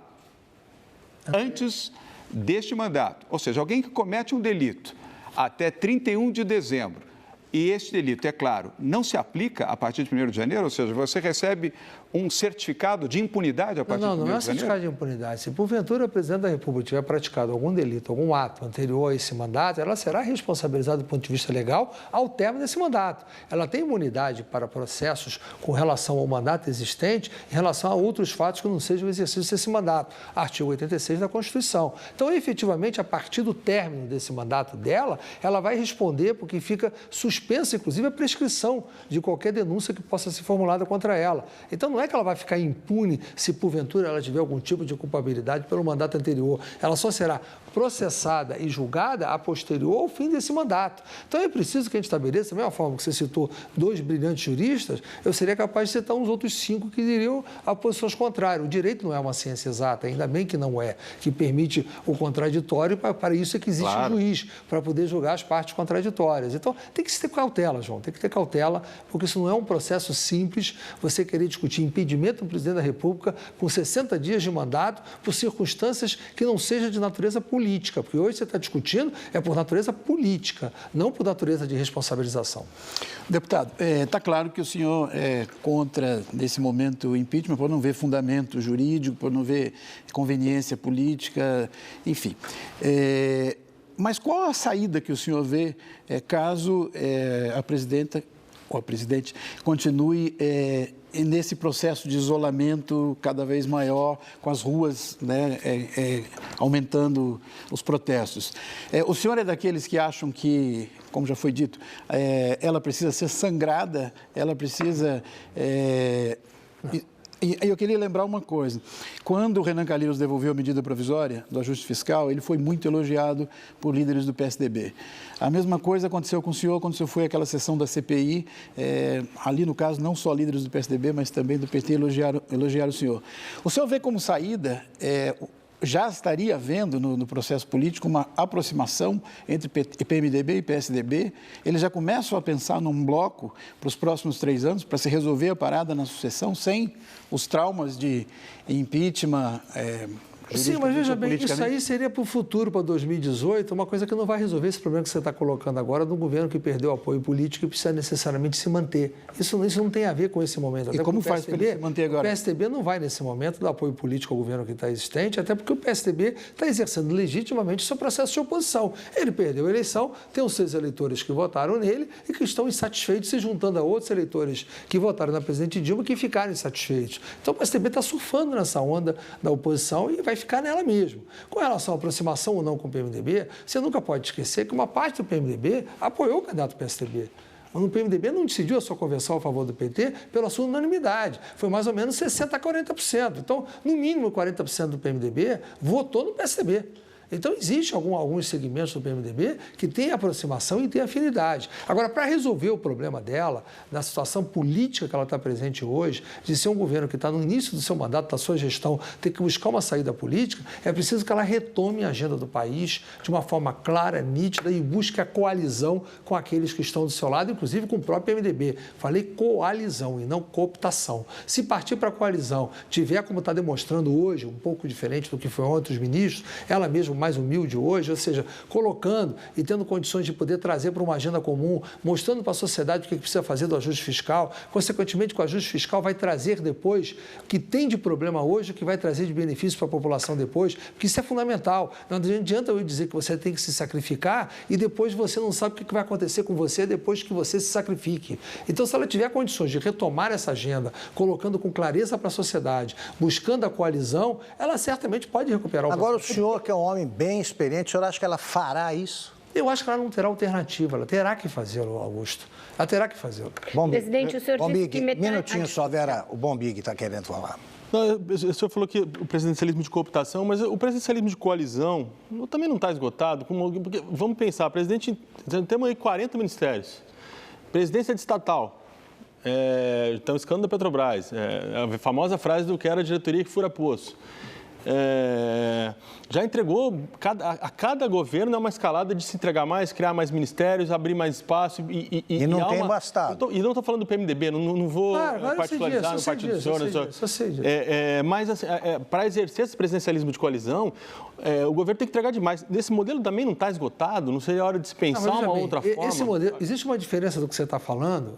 antes deste mandato. Ou seja, alguém que comete um delito até 31 de dezembro, e este delito, é claro, não se aplica a partir de 1º de janeiro, ou seja, você recebe um certificado de impunidade a partir de 1º de janeiro? Não é certificado de impunidade. Se porventura o presidente da República tiver praticado algum delito, algum ato anterior a esse mandato, ela será responsabilizada do ponto de vista legal ao término desse mandato. Ela tem imunidade para processos com relação ao mandato existente em relação a outros fatos que não sejam o exercício desse mandato. Artigo 86 da Constituição. Então, efetivamente, a partir do término desse mandato dela, ela vai responder porque fica suspensa, inclusive, a prescrição de qualquer denúncia que possa ser formulada contra ela. Então, não é que ela vai ficar impune se, porventura, ela tiver algum tipo de culpabilidade pelo mandato anterior. Ela só será processada e julgada a posterior ao fim desse mandato. Então, é preciso que a gente estabeleça, da mesma forma que você citou 2 brilhantes juristas, eu seria capaz de citar uns outros 5 que diriam a posições contrárias. O direito não é uma ciência exata, ainda bem que não é, que permite o contraditório, para isso é que existe o juiz, para poder julgar as partes contraditórias. Então, tem que se ter cautela, João, tem que ter cautela, porque isso não é um processo simples, você querer discutir impedimento do presidente da República com 60 dias de mandato por circunstâncias que não sejam de natureza política, porque hoje você está discutindo é por natureza política, não por natureza de responsabilização. Deputado, está claro que o senhor é contra, nesse momento, o impeachment, por não ver fundamento jurídico, por não ver conveniência política, enfim. Mas qual a saída que o senhor vê caso a presidenta presidente, continue nesse processo de isolamento cada vez maior, com as ruas, né, aumentando os protestos. O senhor é daqueles que acham que, como já foi dito, ela precisa ser sangrada, ela precisa... E eu queria lembrar uma coisa. Quando o Renan Calheiros devolveu a medida provisória do ajuste fiscal, ele foi muito elogiado por líderes do PSDB. A mesma coisa aconteceu com o senhor quando o senhor foi àquela sessão da CPI. Ali, no caso, não só líderes do PSDB, mas também do PT elogiaram o senhor. O senhor vê como saída... já estaria havendo no processo político uma aproximação entre PMDB e PSDB. Eles já começam a pensar num bloco para os próximos 3 anos, para se resolver a parada na sucessão, sem os traumas de impeachment. Sim, mas veja bem, isso aí seria para o futuro, para 2018, uma coisa que não vai resolver esse problema que você está colocando agora de um governo que perdeu apoio político e precisa necessariamente se manter. Isso não tem a ver com esse momento. Até e como faz para ele se manter agora? O PSDB não vai, nesse momento, dar apoio político ao governo que está existente, até porque o PSDB está exercendo legitimamente o seu processo de oposição. Ele perdeu a eleição, tem os 6 eleitores que votaram nele e que estão insatisfeitos, se juntando a outros eleitores que votaram na presidente Dilma que ficaram insatisfeitos. Então o PSDB está surfando nessa onda da oposição e vai ficar nela mesmo. Com relação à aproximação ou não com o PMDB, você nunca pode esquecer que uma parte do PMDB apoiou o candidato do PSDB. O PMDB não decidiu a sua convenção a favor do PT pela sua unanimidade. Foi mais ou menos 60% a 40%. Então, no mínimo 40% do PMDB votou no PSDB. Então, existem alguns segmentos do PMDB que têm aproximação e têm afinidade. Agora, para resolver o problema dela, na situação política que ela está presente hoje, de ser um governo que está no início do seu mandato, da sua gestão, ter que buscar uma saída política, é preciso que ela retome a agenda do país de uma forma clara, nítida e busque a coalizão com aqueles que estão do seu lado, inclusive com o próprio PMDB. Falei coalizão e não cooptação. Se partir para a coalizão, tiver como está demonstrando hoje, um pouco diferente do que foi ontem os ministros, ela mesma mais humilde hoje, ou seja, colocando e tendo condições de poder trazer para uma agenda comum, mostrando para a sociedade o que precisa fazer do ajuste fiscal, consequentemente, com o ajuste fiscal vai trazer depois o que tem de problema hoje, o que vai trazer de benefício para a população depois, porque isso é fundamental. Não adianta eu dizer que você tem que se sacrificar e depois você não sabe o que vai acontecer com você depois que você se sacrifique. Então, se ela tiver condições de retomar essa agenda, colocando com clareza para a sociedade, buscando a coalizão, ela certamente pode recuperar o Agora, o senhor, que é um homem bem experiente, o senhor acha que ela fará isso? Eu acho que ela não terá alternativa, ela terá que fazê-lo, Augusto. Ela terá que fazê-lo. Presidente, o senhor disse que metade... Minutinho só, Vera, o Bombig está querendo falar. Não, o senhor falou que o presidencialismo de cooptação, mas o presidencialismo de coalizão também não está esgotado. Porque, vamos pensar, presidente, temos aí 40 ministérios, presidência de estatal, então, escândalo da Petrobras, a famosa frase do que era a diretoria que fura poço. Já entregou, a cada governo é uma escalada de se entregar mais, criar mais ministérios, abrir mais espaço. E não tem bastado. E não estou falando do PMDB, não vou particularizar no partido do senhor. Mas assim, para exercer esse presidencialismo de coalizão, o governo tem que entregar demais. Esse modelo também não está esgotado? Não seria hora de se pensar uma outra forma? Esse modelo, existe uma diferença do que você está falando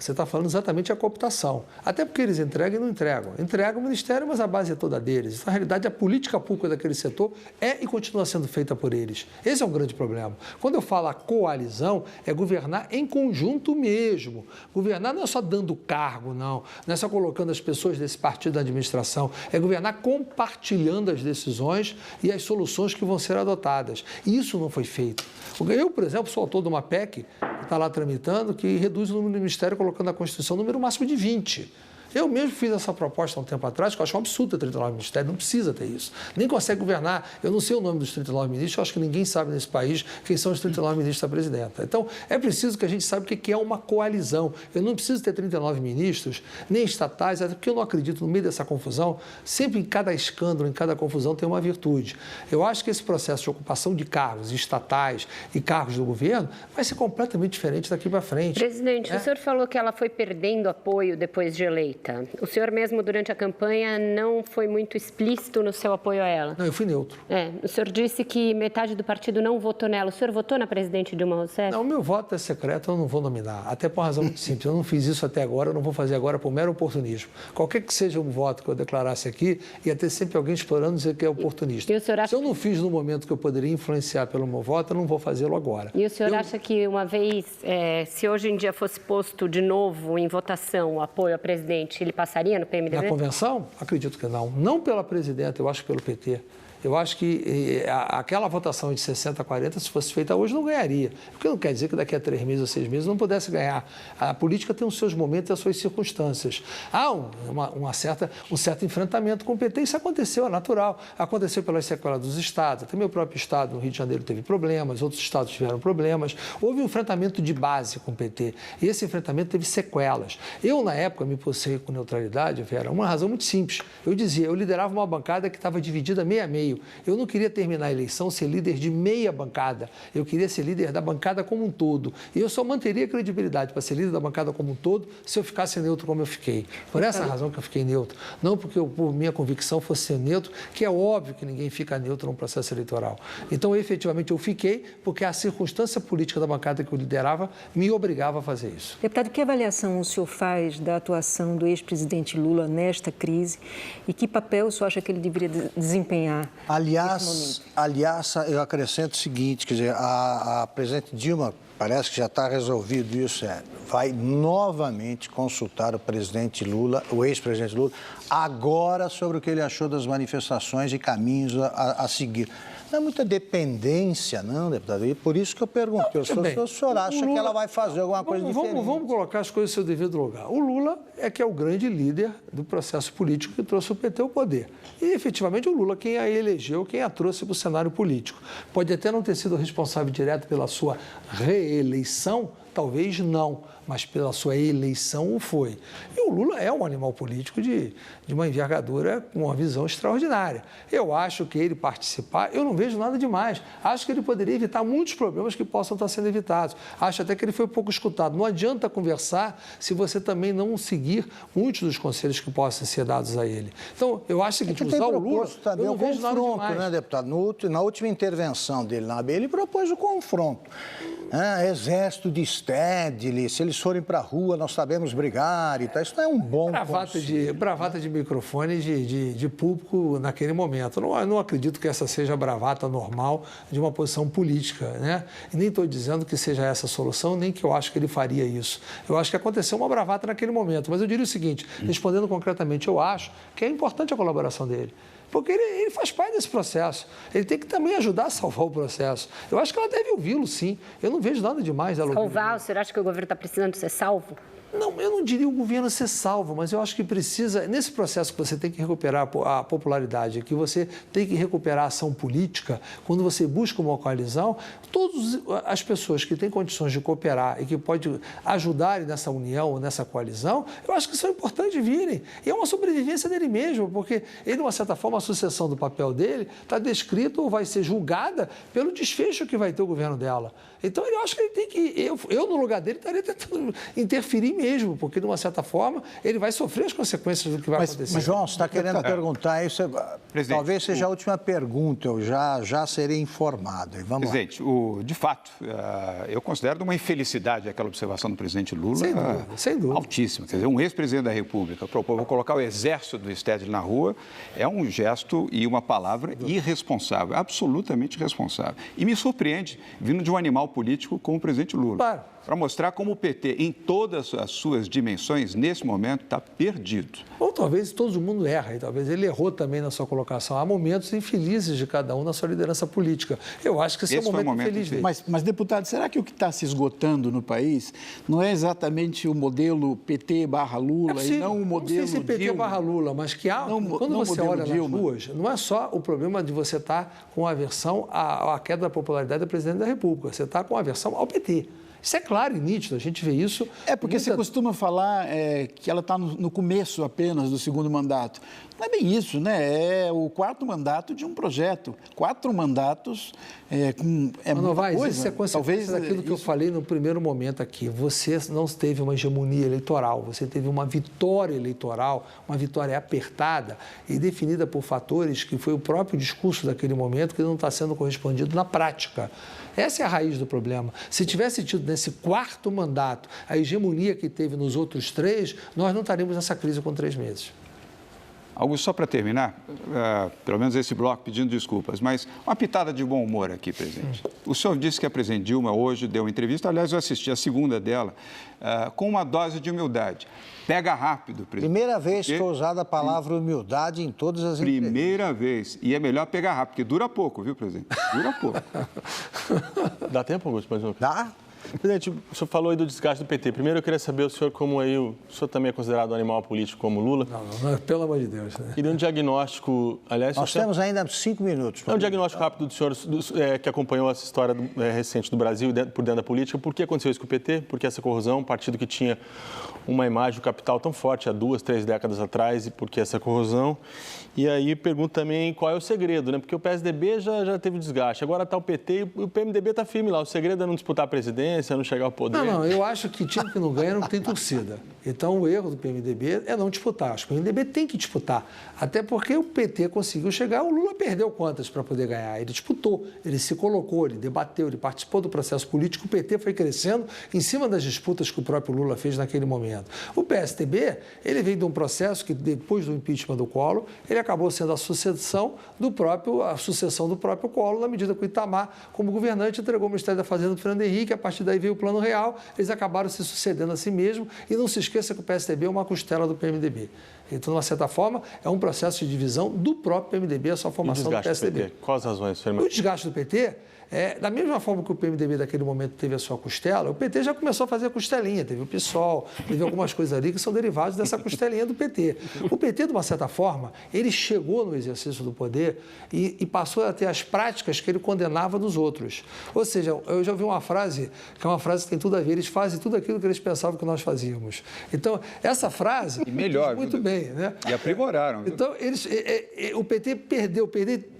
exatamente a cooptação. Até porque eles entregam e não entregam. Entregam o ministério, mas a base é toda deles. Então, na realidade, a política pública daquele setor e continua sendo feita por eles. Esse é um grande problema. Quando eu falo a coalizão, é governar em conjunto mesmo. Governar não é só dando cargo, não é só colocando as pessoas desse partido na administração, é governar compartilhando as decisões e as soluções que vão ser adotadas. E isso não foi feito. Eu, por exemplo, sou autor de uma PEC que está lá tramitando, que reduz o número do ministério colocando na Constituição um número máximo de 20. Eu mesmo fiz essa proposta há um tempo atrás, que eu acho um absurdo ter 39 ministérios, não precisa ter isso. Nem consegue governar. Eu não sei o nome dos 39 ministros, eu acho que ninguém sabe nesse país quem são os 39 ministros da presidenta. Então, é preciso que a gente saiba o que é uma coalizão. Eu não preciso ter 39 ministros, nem estatais, até porque eu não acredito, no meio dessa confusão, sempre em cada escândalo, em cada confusão, tem uma virtude. Eu acho que esse processo de ocupação de cargos estatais e cargos do governo vai ser completamente diferente daqui para frente. Presidente, o senhor falou que ela foi perdendo apoio depois de eleita. Anitta. O senhor mesmo, durante a campanha, não foi muito explícito no seu apoio a ela. Não, eu fui neutro. O senhor disse que metade do partido não votou nela. O senhor votou na presidente Dilma Rousseff? Não, o meu voto é secreto, eu não vou nominar. Até por uma razão muito simples. Eu não fiz isso até agora, eu não vou fazer agora por mero oportunismo. Qualquer que seja o voto que eu declarasse aqui, ia ter sempre alguém explorando dizer que é oportunista. E o senhor acha... Se eu não fiz no momento que eu poderia influenciar pelo meu voto, eu não vou fazê-lo agora. E o senhor acha que uma vez, se hoje em dia fosse posto de novo em votação o apoio ao presidente, ele passaria no PMDB? Na convenção? Acredito que não. Não pela presidenta, eu acho que pelo PT. Eu acho que aquela votação de 60 a 40, se fosse feita hoje, não ganharia. Porque não quer dizer que daqui a 3 meses ou 6 meses não pudesse ganhar. A política tem os seus momentos e as suas circunstâncias. Há um certo enfrentamento com o PT. Isso aconteceu, é natural. Aconteceu pelas sequelas dos estados. Até meu próprio estado, no Rio de Janeiro, teve problemas, outros estados tiveram problemas. Houve um enfrentamento de base com o PT. E esse enfrentamento teve sequelas. Eu, na época, me posicionei com neutralidade, Vera, uma razão muito simples. Eu dizia, eu liderava uma bancada que estava dividida meio a meio. Eu não queria terminar a eleição ser líder de meia bancada. Eu queria ser líder da bancada como um todo. E eu só manteria credibilidade para ser líder da bancada como um todo se eu ficasse neutro como eu fiquei. Por essa razão que eu fiquei neutro. Não porque eu, por minha convicção, fosse ser neutro, que é óbvio que ninguém fica neutro num processo eleitoral. Então, efetivamente, eu fiquei porque a circunstância política da bancada que eu liderava me obrigava a fazer isso. Deputado, que avaliação o senhor faz da atuação do ex-presidente Lula nesta crise e que papel o senhor acha que ele deveria desempenhar? Aliás, eu acrescento o seguinte, quer dizer, a presidente Dilma, parece que já está resolvido isso, vai novamente consultar o presidente Lula, o ex-presidente Lula, agora sobre o que ele achou das manifestações e caminhos a seguir. Não é muita dependência, não, deputado. E por isso que eu pergunto, o senhor acha que ela vai fazer alguma coisa diferente? Vamos colocar as coisas no seu devido lugar. O Lula é que é o grande líder do processo político que trouxe o PT ao poder. E, efetivamente, o Lula quem a elegeu, quem a trouxe para o cenário político. Pode até não ter sido responsável direto pela sua reeleição, talvez não, mas pela sua eleição o foi. E o Lula é um animal político de uma envergadura com uma visão extraordinária. Eu acho que ele participar, eu não vejo nada demais. Acho que ele poderia evitar muitos problemas que possam estar sendo evitados. Acho até que ele foi pouco escutado. Não adianta conversar se você também não seguir muitos dos conselhos que possam ser dados a ele. Então, eu acho que usar o Lula, eu não vejo nada demais. Né, deputado? Na última intervenção dele na AB, ele propôs o confronto. Exército de Stedley, se eles forem para a rua, nós sabemos brigar e tal. Isso não é um bom bravata de microfone de público naquele momento. Eu não acredito que essa seja a bravata normal de uma posição política, né? E nem estou dizendo que seja essa a solução, nem que eu acho que ele faria isso. Eu acho que aconteceu uma bravata naquele momento. Mas eu diria o seguinte, respondendo concretamente, eu acho que é importante a colaboração dele. Porque ele faz parte desse processo. Ele tem que também ajudar a salvar o processo. Eu acho que ela deve ouvi-lo, sim. Eu não vejo nada demais dela ouvir. Salvar? O senhor acha que o governo está precisando ser salvo? Não, eu não diria o governo ser salvo, mas eu acho que precisa, nesse processo que você tem que recuperar a popularidade, que você tem que recuperar a ação política, quando você busca uma coalizão, todas as pessoas que têm condições de cooperar e que podem ajudar nessa união, nessa coalizão, eu acho que são importantes virem. E é uma sobrevivência dele mesmo, porque ele, de uma certa forma, a sucessão do papel dele está descrito ou vai ser julgada pelo desfecho que vai ter o governo dela. Então, eu acho que ele tem que... Eu no lugar dele, estaria tentando interferir mesmo, porque, de uma certa forma, ele vai sofrer as consequências do que vai acontecer. Mas, João, você está querendo perguntar isso? Talvez seja a última pergunta, eu já serei informado. Vamos presidente, de fato, eu considero uma infelicidade aquela observação do presidente Lula. Sem dúvida. Altíssima. Quer dizer, um ex-presidente da República propor, vou colocar o exército do Stedley na rua, é um gesto e uma palavra irresponsável, absolutamente irresponsável. E me surpreende, vindo de um animal político como o presidente Lula. Claro. Para mostrar como o PT, em todas as suas dimensões, nesse momento, está perdido. Ou talvez todo mundo erra, e talvez ele errou também na sua colocação. Há momentos infelizes de cada um na sua liderança política. Eu acho que esse é um momento infeliz dele. Mas, deputado, será que o que está se esgotando no país não é exatamente o modelo PT/Lula e não o modelo não sei se PT/Lula, mas que há, quando você olha nas ruas, não é só o problema de você estar com aversão à queda da popularidade do presidente da República, você está com aversão ao PT. Isso é claro. claro e nítido, a gente vê isso... É porque se costuma falar que ela está no começo apenas do segundo mandato. Não é bem isso, né? É o quarto mandato de um projeto. 4 mandatos muita coisa. Isso é consequência daquilo que eu falei no primeiro momento aqui. Você não teve uma hegemonia eleitoral, você teve uma vitória eleitoral, uma vitória apertada e definida por fatores que foi o próprio discurso daquele momento que não está sendo correspondido na prática. Essa é a raiz do problema. Se tivesse tido nesse quarto mandato a hegemonia que teve nos outros 3, nós não estaríamos nessa crise com 3 meses. Augusto, só para terminar, pelo menos esse bloco pedindo desculpas, mas uma pitada de bom humor aqui, presidente. O senhor disse que a presidente Dilma hoje deu uma entrevista, aliás, eu assisti a segunda dela, com uma dose de humildade. Pega rápido, presidente. Primeira vez que foi usada a palavra humildade em todas as entrevistas. Primeira vez. E é melhor pegar rápido, porque dura pouco, viu, presidente? Dura pouco. Dá tempo, Augusto? Dá? Presidente, o senhor falou aí do desgaste do PT. Primeiro, eu queria saber o senhor como aí, o senhor também é considerado um animal político como Lula? Não, pelo amor de Deus. Né? Queria um diagnóstico, aliás... Nós temos ainda 5 minutos. É um diagnóstico rápido do senhor que acompanhou essa história recente do Brasil por dentro da política. Por que aconteceu isso com o PT? Por que essa corrosão? Um partido que tinha uma imagem do capital tão forte há 2, 3 décadas atrás, e por que essa corrosão? E aí pergunto também qual é o segredo, né? Porque o PSDB já teve desgaste, agora está o PT e o PMDB está firme lá. O segredo é não disputar a presidência, não chegar ao poder. Não, eu acho que time que não ganha não tem torcida. Então o erro do PMDB é não disputar. Acho que o PMDB tem que disputar. Até porque o PT conseguiu chegar, o Lula perdeu quantas para poder ganhar. Ele disputou, ele se colocou, ele debateu, ele participou do processo político. O PT foi crescendo em cima das disputas que o próprio Lula fez naquele momento. O PSDB, ele veio de um processo que depois do impeachment do Collor, ele acabou sendo a sucessão do próprio Collor, na medida que o Itamar, como governante, entregou o Ministério da Fazenda do Fernando Henrique, a partir daí veio o Plano Real, eles acabaram se sucedendo a si mesmo, e não se esqueça que o PSDB é uma costela do PMDB. Então, de uma certa forma, é um processo de divisão do próprio PMDB, a sua formação do PSDB. Do PT? Quais as razões, senhor? O desgaste do PT... da mesma forma que o PMDB daquele momento teve a sua costela, o PT já começou a fazer a costelinha, teve o PSOL, teve algumas coisas ali que são derivados dessa costelinha do PT. O PT, de uma certa forma, ele chegou no exercício do poder e passou a ter as práticas que ele condenava dos outros. Ou seja, eu já ouvi uma frase, que é uma frase que tem tudo a ver, eles fazem tudo aquilo que eles pensavam que nós fazíamos. Então, essa frase... E melhor. Muito bem, né? E aprimoraram. Então, o PT perdeu,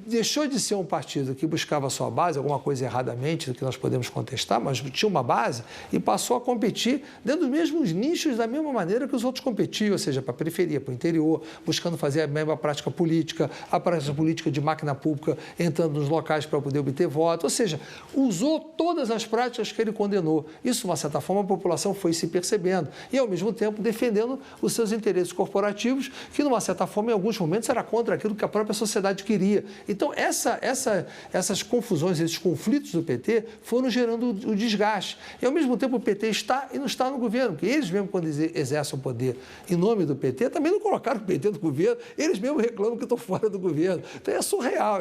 deixou de ser um partido que buscava a sua base, alguma coisa erradamente que nós podemos contestar, mas tinha uma base e passou a competir dentro dos mesmos nichos da mesma maneira que os outros competiam, ou seja, para a periferia, para o interior, buscando fazer a mesma prática política de máquina pública, entrando nos locais para poder obter voto, ou seja, usou todas as práticas que ele condenou. Isso, de uma certa forma, a população foi se percebendo e, ao mesmo tempo, defendendo os seus interesses corporativos, que, de uma certa forma, em alguns momentos, era contra aquilo que a própria sociedade queria. Então, essas confusões, esses conflitos do PT foram gerando o desgaste. E, ao mesmo tempo, o PT está e não está no governo, porque eles mesmos, quando exercem o poder em nome do PT, também não colocaram o PT no governo, eles mesmos reclamam que estão fora do governo. Então, é surreal,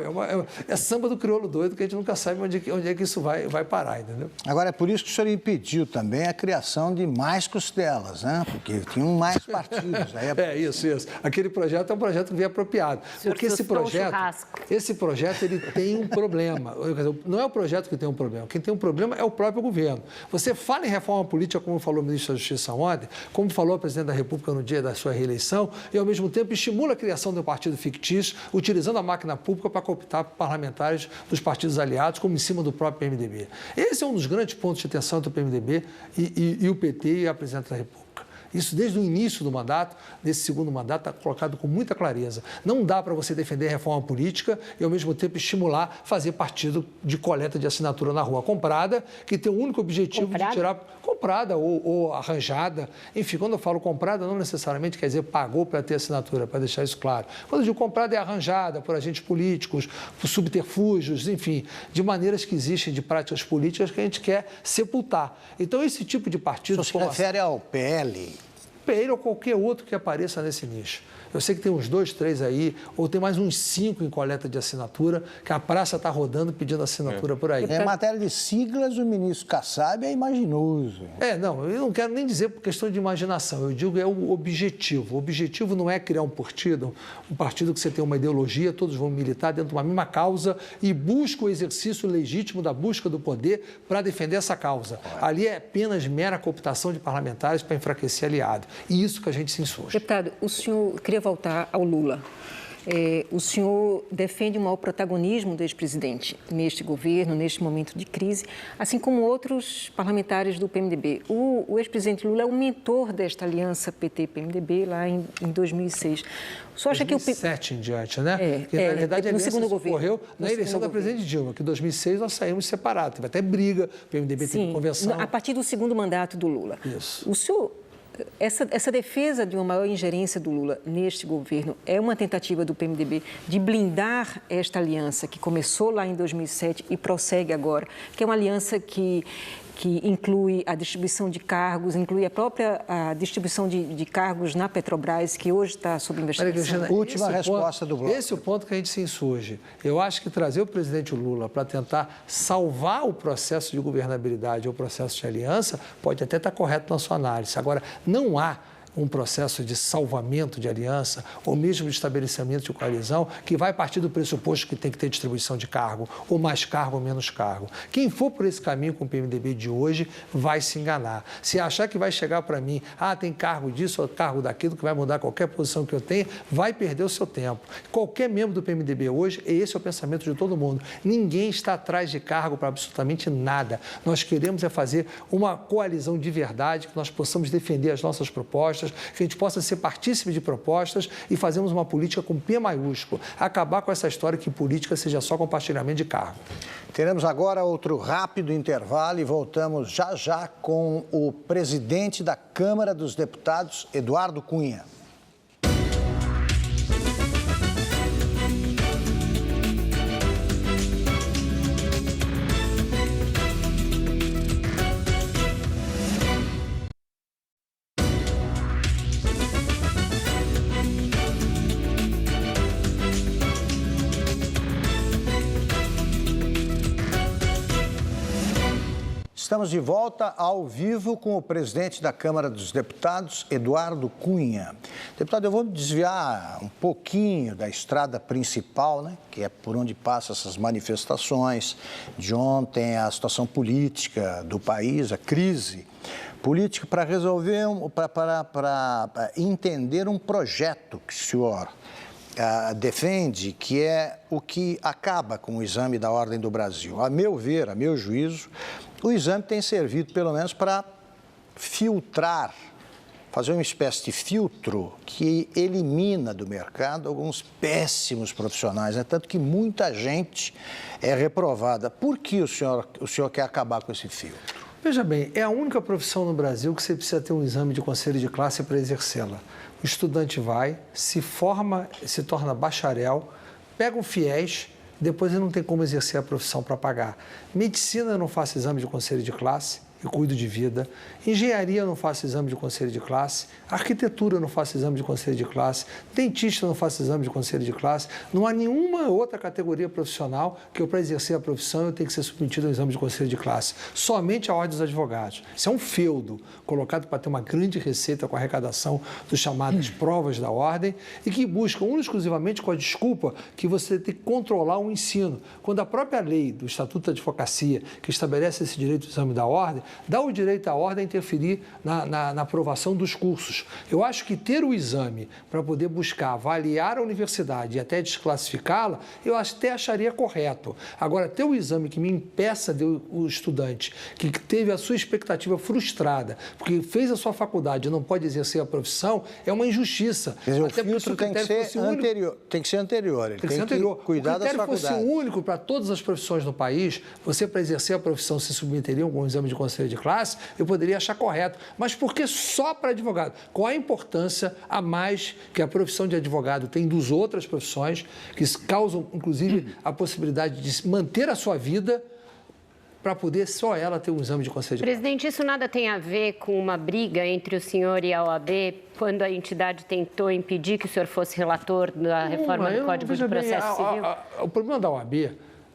é samba do crioulo doido, que a gente nunca sabe onde é que isso vai parar, entendeu? Agora, é por isso que o senhor impediu também a criação de mais costelas, né? Porque tinham mais partidos. Aí isso. Aquele projeto é um projeto que veio apropriado. Porque esse projeto ele tem um problema. Não é o projeto que tem um problema. Quem tem um problema é o próprio governo. Você fala em reforma política, como falou o ministro da Justiça ontem, como falou o presidente da República no dia da sua reeleição, e, ao mesmo tempo, estimula a criação de um partido fictício, utilizando a máquina pública para cooptar parlamentares dos partidos aliados, como em cima do próprio PMDB. Esse é um dos grandes pontos de tensão entre o PMDB e o PT e a presidente da República. Isso desde o início do mandato, desse segundo mandato, está colocado com muita clareza. Não dá para você defender a reforma política e, ao mesmo tempo, estimular fazer partido de coleta de assinatura na rua comprada, que tem o único objetivo de tirar... Comprada ou arranjada. Enfim, quando eu falo comprada, não necessariamente quer dizer pagou para ter assinatura, para deixar isso claro. Quando eu digo comprada, é arranjada por agentes políticos, por subterfúgios, enfim, de maneiras que existem de práticas políticas que a gente quer sepultar. Então, esse tipo de partido... Você se refere ao PL? ele ou qualquer outro que apareça nesse nicho. Eu sei que tem uns 2, 3 aí, ou tem mais uns 5 em coleta de assinatura, que a praça está rodando pedindo assinatura por aí. Em matéria de siglas, o ministro Kassab é imaginoso. Não, eu não quero nem dizer por questão de imaginação, eu digo é o objetivo. O objetivo não é criar um partido que você tem uma ideologia, todos vão militar dentro de uma mesma causa e busca o exercício legítimo da busca do poder para defender essa causa. Ali é apenas mera cooptação de parlamentares para enfraquecer aliado. E isso que a gente se insurge. Deputado, o senhor queria voltar ao Lula. O senhor defende o maior protagonismo do ex-presidente neste governo, neste momento de crise, assim como outros parlamentares do PMDB. O ex-presidente Lula é o mentor desta aliança PT-PMDB lá em 2006. O senhor acha 2007 em diante, né? Porque, na verdade, a aliança ocorreu na eleição da presidente Dilma, que em 2006 nós saímos separados. Teve até briga, o PMDB teve convenção. A partir do segundo mandato do Lula. Isso. O senhor... Essa defesa de uma maior ingerência do Lula neste governo é uma tentativa do PMDB de blindar esta aliança que começou lá em 2007 e prossegue agora, que é uma aliança que inclui a distribuição de cargos, inclui a própria distribuição de cargos na Petrobras, que hoje está sob investigação. Última resposta do bloco. Esse é o ponto que a gente se insurge. Eu acho que trazer o presidente Lula para tentar salvar o processo de governabilidade ou o processo de aliança pode até estar correto na sua análise. Agora, não há um processo de salvamento de aliança ou mesmo de estabelecimento de coalizão que vai partir do pressuposto que tem que ter distribuição de cargo, ou mais cargo ou menos cargo. Quem for por esse caminho com o PMDB de hoje vai se enganar. Se achar que vai chegar para mim, tem cargo disso ou cargo daquilo, que vai mudar qualquer posição que eu tenha, vai perder o seu tempo. Qualquer membro do PMDB hoje, esse é o pensamento de todo mundo. Ninguém está atrás de cargo para absolutamente nada. Nós queremos fazer uma coalizão de verdade, que nós possamos defender as nossas propostas, que a gente possa ser partícipe de propostas e fazermos uma política com P maiúsculo. Acabar com essa história que política seja só compartilhamento de cargo. Teremos agora outro rápido intervalo e voltamos já com o presidente da Câmara dos Deputados, Eduardo Cunha. Estamos de volta ao vivo com o presidente da Câmara dos Deputados, Eduardo Cunha. Deputado, eu vou me desviar um pouquinho da estrada principal, né, que é por onde passam essas manifestações de ontem, a situação política do país, a crise política, para resolver, para entender um projeto que o senhor defende, que é o que acaba com o exame da Ordem do Brasil. A meu ver, a meu juízo, o exame tem servido, pelo menos, para filtrar, fazer uma espécie de filtro que elimina do mercado alguns péssimos profissionais, né? Tanto que muita gente é reprovada. Por que o senhor quer acabar com esse filtro? Veja bem, é a única profissão no Brasil que você precisa ter um exame de conselho de classe para exercê-la. O estudante vai, se forma, se torna bacharel, pega um FIES, depois ele não tem como exercer a profissão para pagar. Medicina eu não faço exame de conselho de classe e cuido de vida. Engenharia eu não faço exame de conselho de classe. Arquitetura eu não faço exame de conselho de classe. Dentista eu não faço exame de conselho de classe. Não há nenhuma outra categoria profissional que eu, para exercer a profissão, eu tenho que ser submetido ao exame de conselho de classe. Somente a Ordem dos Advogados. Isso é um feudo colocado para ter uma grande receita com a arrecadação dos chamadas provas da Ordem e que busca exclusivamente com a desculpa que você tem que controlar o ensino. Quando a própria lei do Estatuto da Advocacia, que estabelece esse direito do exame da Ordem, dá o direito à Ordem a interferir na aprovação dos cursos. Eu acho que ter o exame para poder buscar avaliar a universidade e até desclassificá-la, eu até acharia correto. Agora, ter o exame que me impeça o estudante, que teve a sua expectativa frustrada, porque fez a sua faculdade e não pode exercer a profissão, é uma injustiça. Quer dizer, o filtro tem que ser anterior. Tem que ser anterior. Ele tem que cuidar das faculdades. Se o critério fosse único para todas as profissões no país, você, para exercer a profissão, se submeteria a algum exame de conselho de classe, eu poderia achar correto. Mas por que só para advogado? Qual a importância a mais que a profissão de advogado tem das outras profissões que causam, inclusive, a possibilidade de manter a sua vida para poder só ela ter um exame de consciência. Presidente, isso nada tem a ver com uma briga entre o senhor e a OAB, quando a entidade tentou impedir que o senhor fosse relator da reforma do Código de Processo Civil? O problema da OAB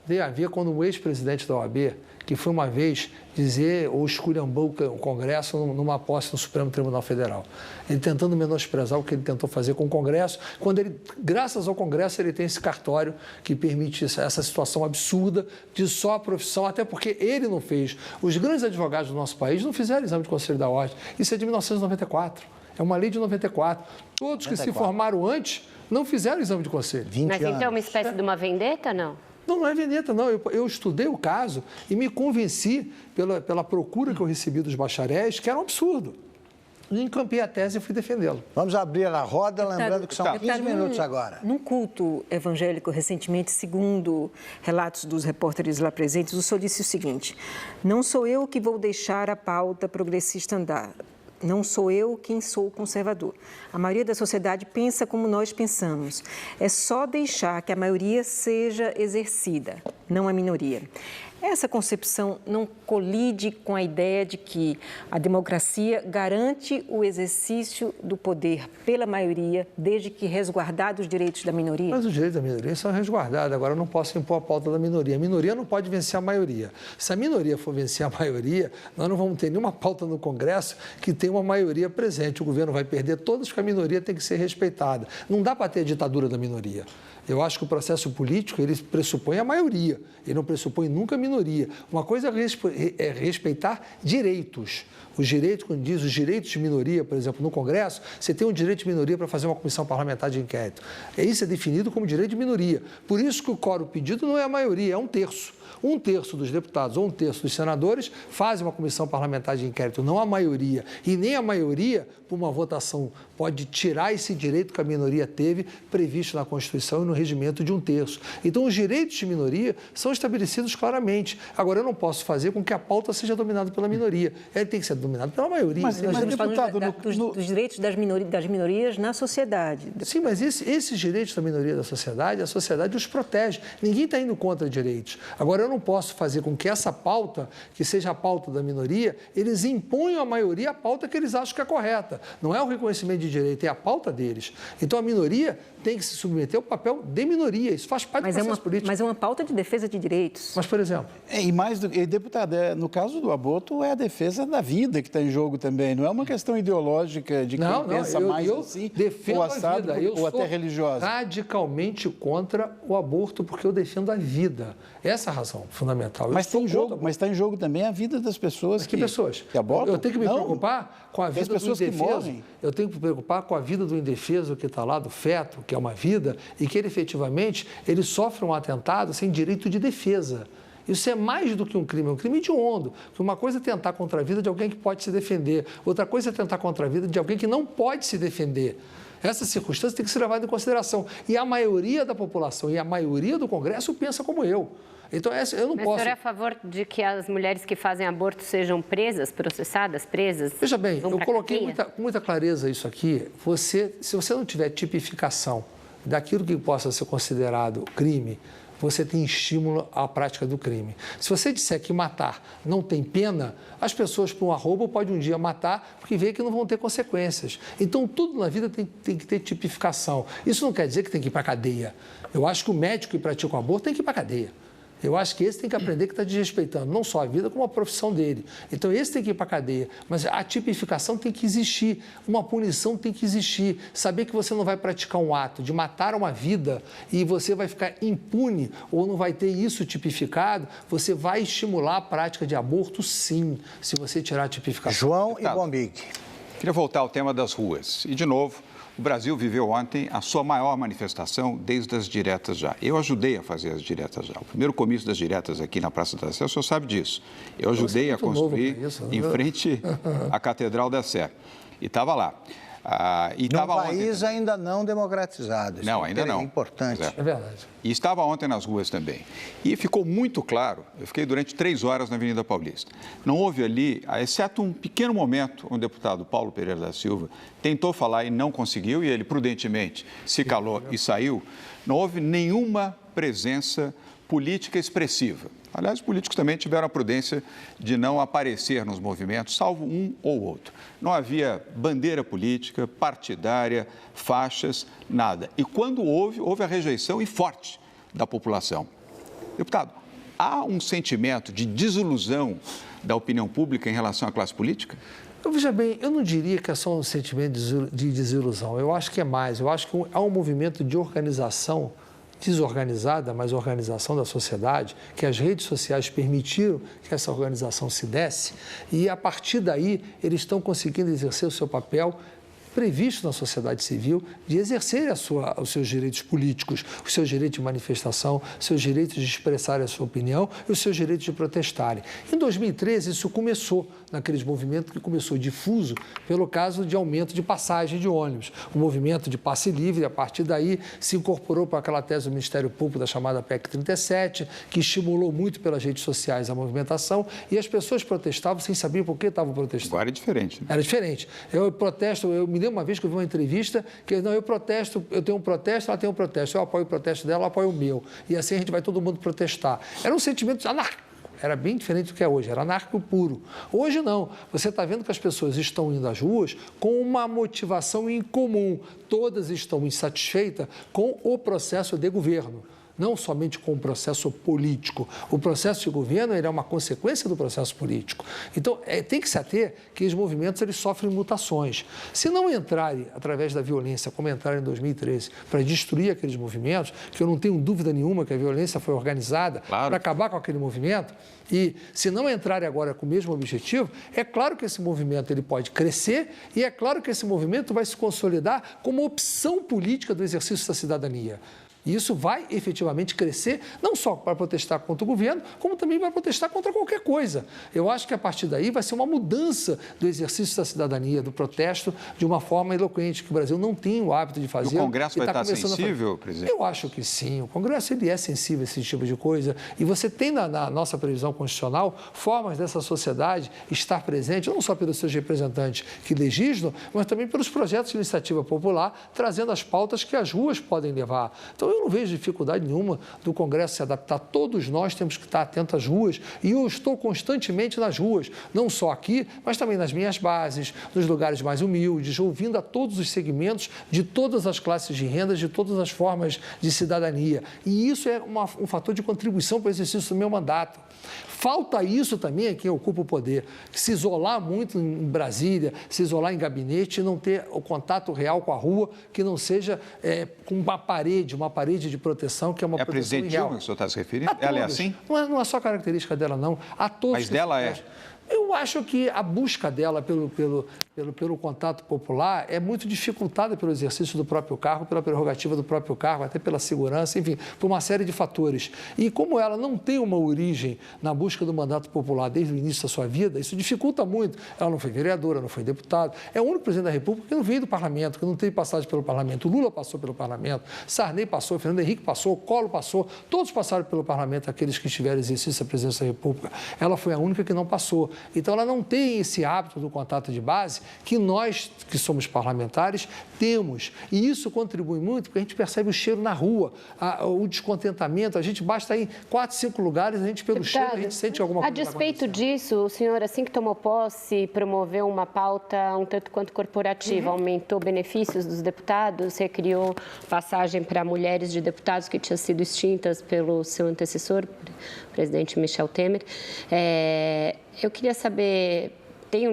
tem a ver quando o ex-presidente da OAB, que foi uma vez dizer ou esculhambou o Congresso numa posse no Supremo Tribunal Federal. Ele tentando menosprezar o que ele tentou fazer com o Congresso, quando ele, graças ao Congresso, ele tem esse cartório que permite essa situação absurda de só a profissão, até porque ele não fez. Os grandes advogados do nosso país não fizeram exame de Conselho da Ordem. Isso é de 1994. É uma lei de 94. Todos que se formaram antes não fizeram exame de conselho. Mas então é uma espécie de uma vendetta, não? Não é vendetta, não. Eu estudei o caso e me convenci pela procura que eu recebi dos bacharéis, que era um absurdo. E encampei a tese e fui defendê-lo. Vamos abrir a roda, lembrando que são 15 minutos agora. Num culto evangélico recentemente, segundo relatos dos repórteres lá presentes, o senhor disse o seguinte: não sou eu que vou deixar a pauta progressista andar. Não sou eu quem sou conservador. A maioria da sociedade pensa como nós pensamos. É só deixar que a maioria seja exercida, não a minoria. Essa concepção não colide com a ideia de que a democracia garante o exercício do poder pela maioria, desde que resguardados os direitos da minoria? Mas os direitos da minoria são resguardados. Agora, eu não posso impor a pauta da minoria. A minoria não pode vencer a maioria. Se a minoria for vencer a maioria, nós não vamos ter nenhuma pauta no Congresso que tenha uma maioria presente. O governo vai perder todas, porque a minoria tem que ser respeitada. Não dá para ter a ditadura da minoria. Eu acho que o processo político, ele pressupõe a maioria, ele não pressupõe nunca a minoria. Uma coisa é respeitar direitos. Os direitos, quando diz os direitos de minoria, por exemplo, no Congresso, você tem um direito de minoria para fazer uma comissão parlamentar de inquérito. Isso é definido como direito de minoria. Por isso que o quórum pedido não é a maioria, é 1/3. 1/3 dos deputados ou 1/3 dos senadores fazem uma comissão parlamentar de inquérito, não a maioria. E nem a maioria, por uma votação, pode tirar esse direito que a minoria teve previsto na Constituição e no regimento de 1/3. Então, os direitos de minoria são estabelecidos claramente. Agora, eu não posso fazer com que a pauta seja dominada pela minoria. Ele tem que ser dominado pela maioria. Mas deputado, dos direitos das minorias na sociedade. Sim, mas esses direitos da minoria da sociedade, a sociedade os protege. Ninguém está indo contra direitos. Agora, eu não posso fazer com que essa pauta, que seja a pauta da minoria, eles imponham à maioria a pauta que eles acham que é correta. Não é o reconhecimento de direito, é a pauta deles. Então, a minoria tem que se submeter ao papel de minoria. Isso faz parte do processo político. Mas é uma pauta de defesa de direitos. Mas, por exemplo... E mais do que, deputado, no caso do aborto, é a defesa da vida que está em jogo também. Não é uma questão ideológica de quem pensa mais assim, defendo ou assado, a vida. ou até religiosa. Radicalmente contra o aborto, porque eu defendo a vida. Essa é a razão fundamental. Mas está em jogo também a vida das pessoas que pessoas? Que abortam. Eu tenho que me preocupar com a vida do indefeso. Eu tenho que me preocupar com a vida do indefeso que está lá, do feto, que é uma vida, e que ele efetivamente ele sofre um atentado sem direito de defesa. Isso é mais do que um crime, é um crime hediondo. Uma coisa é tentar contra a vida de alguém que pode se defender, outra coisa é tentar contra a vida de alguém que não pode se defender. Essa circunstância tem que ser levada em consideração. E a maioria da população e a maioria do Congresso pensa como eu. Então, eu não posso... Mas o senhor é a favor de que as mulheres que fazem aborto sejam presas, processadas, presas? Veja bem, eu coloquei com muita clareza isso aqui. Se você não tiver tipificação daquilo que possa ser considerado crime, você tem estímulo à prática do crime. Se você disser que matar não tem pena, as pessoas, por um arrobo, podem um dia matar porque vê que não vão ter consequências. Então, tudo na vida tem que ter tipificação. Isso não quer dizer que tem que ir para a cadeia. Eu acho que o médico que pratica um aborto tem que ir para a cadeia. Eu acho que esse tem que aprender que está desrespeitando não só a vida, como a profissão dele. Então, esse tem que ir para a cadeia. Mas a tipificação tem que existir, uma punição tem que existir. Saber que você não vai praticar um ato de matar uma vida e você vai ficar impune ou não vai ter isso tipificado, você vai estimular a prática de aborto, sim, se você tirar a tipificação. João e Bombig. Queria voltar ao tema das ruas. E, de novo, o Brasil viveu ontem a sua maior manifestação desde as diretas já. Eu ajudei a fazer as diretas já. O primeiro comício das diretas aqui na Praça da Sé, o senhor sabe disso. Eu ajudei a construir em frente à Catedral da Sé. E estava lá. Num país ainda não democratizado. Não, ainda não. É importante. É verdade. E estava ontem nas ruas também. E ficou muito claro, eu fiquei durante 3 horas na Avenida Paulista. Não houve ali, exceto um pequeno momento, onde o deputado Paulo Pereira da Silva tentou falar e não conseguiu, e ele prudentemente se calou e saiu. Não houve nenhuma presença política expressiva. Aliás, os políticos também tiveram a prudência de não aparecer nos movimentos, salvo um ou outro. Não havia bandeira política, partidária, faixas, nada. E quando houve a rejeição e forte da população. Deputado, há um sentimento de desilusão da opinião pública em relação à classe política? Veja bem, eu não diria que é só um sentimento de desilusão. Eu acho que é mais. Eu acho que há um movimento de organização desorganizada, mas organização da sociedade, que as redes sociais permitiram que essa organização se desse, e a partir daí eles estão conseguindo exercer o seu papel previsto na sociedade civil de exercer os seus direitos políticos, os seus direitos de manifestação, os seus direitos de expressar a sua opinião e os seus direitos de protestarem. Em 2013, isso começou naqueles movimentos que começou difuso pelo caso de aumento de passagem de ônibus, o movimento de passe livre, a partir daí se incorporou para aquela tese do Ministério Público da chamada PEC 37, que estimulou muito pelas redes sociais a movimentação e as pessoas protestavam sem saber por que estavam protestando. Agora é diferente. Né? Era diferente. Eu me lembro uma vez que eu vi uma entrevista que, não, eu protesto, eu tenho um protesto, ela tem um protesto, eu apoio o protesto dela, ela apoia o meu. E assim a gente vai todo mundo protestar. Era um sentimento anárquico. Era bem diferente do que é hoje, era anárquico puro. Hoje não, você está vendo que as pessoas estão indo às ruas com uma motivação em comum. Todas estão insatisfeitas com o processo de governo. Não somente com o processo político. O processo de governo ele é uma consequência do processo político. Então, tem que se ater que os movimentos eles sofrem mutações. Se não entrarem através da violência, como entraram em 2013, para destruir aqueles movimentos, que eu não tenho dúvida nenhuma que a violência foi organizada para acabar com aquele movimento, e se não entrarem agora com o mesmo objetivo, é claro que esse movimento ele pode crescer e é claro que esse movimento vai se consolidar como opção política do exercício da cidadania. E isso vai efetivamente crescer, não só para protestar contra o governo, como também para protestar contra qualquer coisa. Eu acho que a partir daí vai ser uma mudança do exercício da cidadania, do protesto, de uma forma eloquente, que o Brasil não tem o hábito de fazer. E o Congresso vai estar sensível, presidente? Eu acho que sim. O Congresso ele é sensível a esse tipo de coisa. E você tem na nossa previsão constitucional formas dessa sociedade estar presente, não só pelos seus representantes que legislam, mas também pelos projetos de iniciativa popular, trazendo as pautas que as ruas podem levar. Então, eu não vejo dificuldade nenhuma do Congresso se adaptar. Todos nós temos que estar atentos às ruas e eu estou constantemente nas ruas, não só aqui, mas também nas minhas bases, nos lugares mais humildes, ouvindo a todos os segmentos de todas as classes de renda, de todas as formas de cidadania. E isso é um fator de contribuição para o exercício do meu mandato. Falta isso também a quem ocupa o poder, se isolar muito em Brasília, se isolar em gabinete e não ter o contato real com a rua, que não seja com uma parede de proteção, que é uma proteção real. É a presidente Dilma que o senhor está se referindo? Ela é assim? Não é só característica dela, não. A todos. Mas dela é? Eu acho que a busca dela pelo contato popular é muito dificultada pelo exercício do próprio cargo, pela prerrogativa do próprio cargo, até pela segurança, enfim, por uma série de fatores. E como ela não tem uma origem na busca do mandato popular desde o início da sua vida, isso dificulta muito. Ela não foi vereadora, não foi deputada. É o único presidente da República que não veio do parlamento, que não teve passagem pelo parlamento. O Lula passou pelo parlamento, Sarney passou, Fernando Henrique passou, Collor passou, todos passaram pelo parlamento, aqueles que tiveram exercício da presidência da República. Ela foi a única que não passou. Então, ela não tem esse hábito do contato de base que nós, que somos parlamentares, temos. E isso contribui muito, porque a gente percebe o cheiro na rua, o descontentamento. A gente basta ir em 4, 5 lugares, a gente pelo cheiro, a gente sente alguma coisa. A despeito disso, o senhor, assim que tomou posse, promoveu uma pauta um tanto quanto corporativa, aumentou benefícios dos deputados, recriou passagem para mulheres de deputados que tinham sido extintas pelo seu antecessor, o presidente Michel Temer. Eu queria saber, teve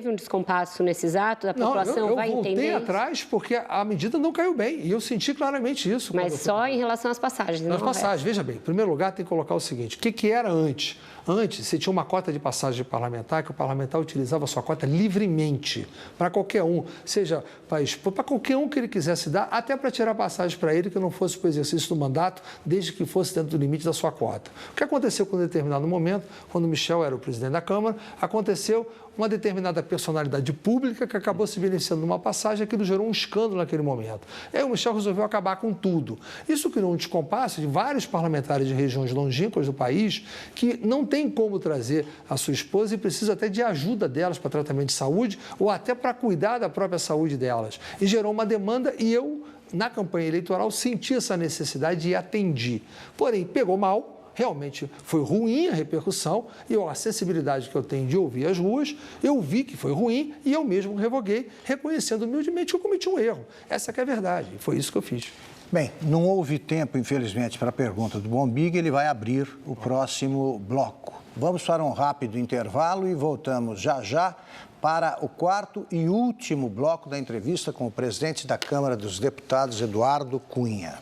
um descompasso nesses atos? A população vai entender? Eu voltei atrás porque a medida não caiu bem e eu senti claramente isso. Mas só em relação às passagens, não? As passagens, veja bem, em primeiro lugar tem que colocar o seguinte, o que era antes? Antes, você tinha uma cota de passagem parlamentar, que o parlamentar utilizava a sua cota livremente, para qualquer um, seja para qualquer um que ele quisesse dar, até para tirar passagem para ele que não fosse para o exercício do mandato, desde que fosse dentro do limite da sua cota. O que aconteceu com um determinado momento, quando o Michel era o presidente da Câmara, aconteceu uma determinada personalidade pública que acabou se beneficiando de uma passagem, aquilo gerou um escândalo naquele momento. E aí o Michel resolveu acabar com tudo. Isso criou um descompasso de vários parlamentares de regiões longínquas do país que não tem como trazer a sua esposa e precisa até de ajuda delas para tratamento de saúde ou até para cuidar da própria saúde delas. E gerou uma demanda e eu, na campanha eleitoral, senti essa necessidade e atendi. Porém, pegou mal. realmente foi ruim a repercussão e a sensibilidade que eu tenho de ouvir as ruas, eu vi que foi ruim e eu mesmo revoguei, reconhecendo humildemente que eu cometi um erro. Essa que é a verdade, foi isso que eu fiz. Bem, não houve tempo, infelizmente, para a pergunta do Bombig, ele vai abrir o próximo bloco. Vamos para um rápido intervalo e voltamos já para o quarto e último bloco da entrevista com o presidente da Câmara dos Deputados, Eduardo Cunha.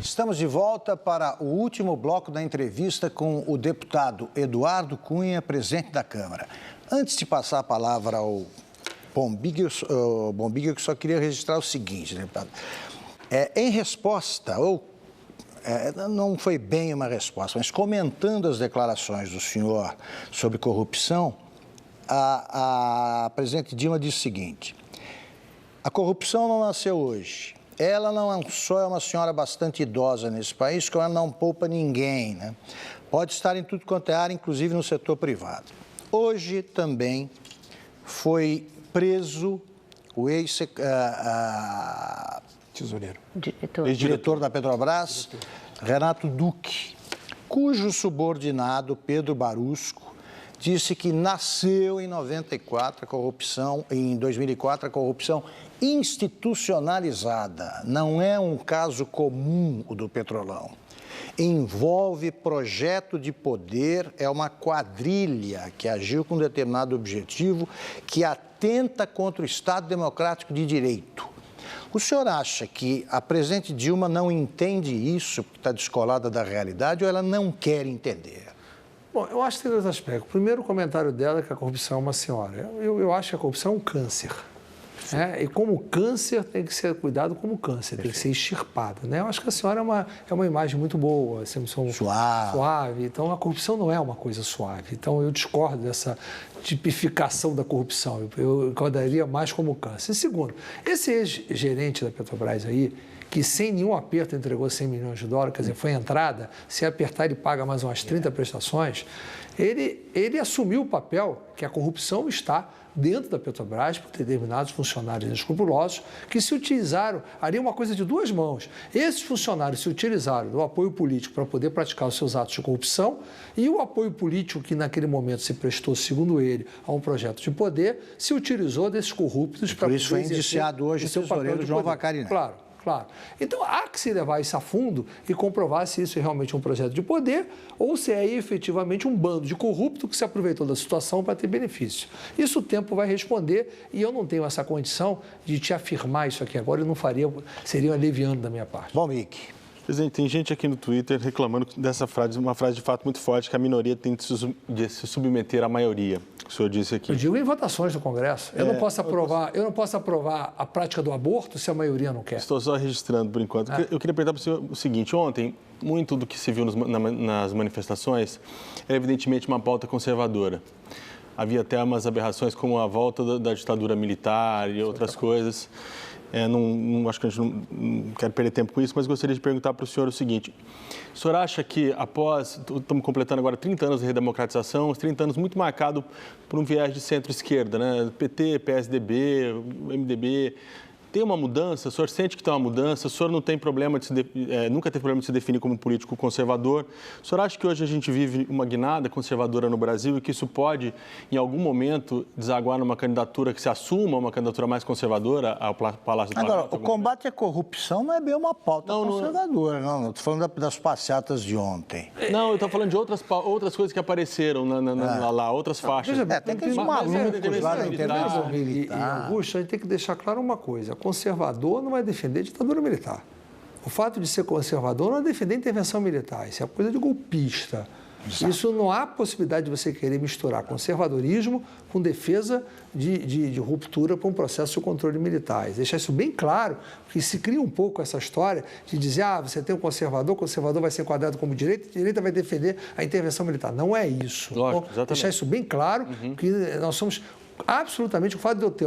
Estamos de volta para o último bloco da entrevista com o deputado Eduardo Cunha, presidente da Câmara. Antes de passar a palavra ao Bombig, eu só queria registrar o seguinte, deputado. Em resposta, não foi bem uma resposta, mas comentando as declarações do senhor sobre corrupção, a presidente Dilma disse o seguinte: a corrupção não nasceu hoje. Ela não só é uma senhora bastante idosa nesse país, como ela não poupa ninguém, né? Pode estar em tudo quanto é área, inclusive no setor privado. Hoje também foi preso o ex-diretor da Petrobras, Renato Duque, cujo subordinado, Pedro Barusco, disse que nasceu em 2004 a corrupção institucionalizada. Não é um caso comum o do Petrolão. Envolve projeto de poder, é uma quadrilha que agiu com um determinado objetivo que atenta contra o Estado Democrático de Direito. O senhor acha que a presidente Dilma não entende isso, porque está descolada da realidade, ou ela não quer entender? Bom, eu acho que tem dois aspectos. Primeiro, o comentário dela é que a corrupção é uma senhora. Eu acho que a corrupção é um câncer. E como câncer, tem que ser cuidado como câncer, tem que ser extirpado. Né? Eu acho que a senhora é uma imagem muito boa, assim, suave. Então, a corrupção não é uma coisa suave. Então, eu discordo dessa tipificação da corrupção. Eu enquadraria mais como câncer. E segundo, esse ex-gerente da Petrobras aí, que sem nenhum aperto entregou 100 milhões de dólares, quer dizer, foi entrada, se apertar ele paga mais umas 30 prestações, ele assumiu o papel que a corrupção está dentro da Petrobras por determinados funcionários inescrupulosos que se utilizaram, ali uma coisa de duas mãos. Esses funcionários se utilizaram do apoio político para poder praticar os seus atos de corrupção e o apoio político que naquele momento se prestou, segundo ele, a um projeto de poder, se utilizou desses corruptos para poder exercer. Por isso foi indiciado hoje o tesoureiro João Vacariné. Claro. Então, há que se levar isso a fundo e comprovar se isso é realmente um projeto de poder ou se é efetivamente um bando de corrupto que se aproveitou da situação para ter benefício. Isso o tempo vai responder e eu não tenho essa condição de te afirmar isso aqui agora, eu não faria, seria leviano da minha parte. Bom, Mick. Presidente, tem gente aqui no Twitter reclamando dessa frase, uma frase de fato muito forte, que a minoria tem de se submeter à maioria. O senhor disse aqui. Eu digo em votações do Congresso. Eu não posso aprovar a prática do aborto se a maioria não quer. Estou só registrando por enquanto. Eu queria perguntar para o senhor o seguinte: ontem, muito do que se viu nas manifestações era evidentemente uma pauta conservadora. Havia até umas aberrações como a volta da ditadura militar e outras coisas. Acho que a gente não quer perder tempo com isso, mas gostaria de perguntar para o senhor o seguinte: o senhor acha que estamos completando agora 30 anos de redemocratização, os 30 anos muito marcados por um viés de centro-esquerda, né? PT, PSDB, MDB, tem uma mudança? O senhor sente que tem uma mudança? O senhor não tem problema nunca teve problema de se definir como político conservador? O senhor acha que hoje a gente vive uma guinada conservadora no Brasil e que isso pode, em algum momento, desaguar numa candidatura que se assuma uma candidatura mais conservadora ao Palácio do Planalto? Agora, o combate à corrupção não é bem uma pauta conservadora, não. Estou falando das passeatas de ontem. Não, eu estou falando de outras coisas que apareceram lá, outras faixas. Tem aqueles malucos lá na internet militar. Augusto, a gente tem que deixar claro uma coisa: conservador não é defender ditadura militar. O fato de ser conservador não é defender intervenção militar. Isso é coisa de golpista. Exato. Isso não há possibilidade de você querer misturar conservadorismo com defesa de ruptura para um processo de controle militar. Deixar isso bem claro, porque se cria um pouco essa história de dizer, você tem um conservador, o conservador vai ser enquadrado como direita, a direita vai defender a intervenção militar. Não é isso. Lógico, exatamente. Deixar isso bem claro, que nós somos absolutamente, o fato de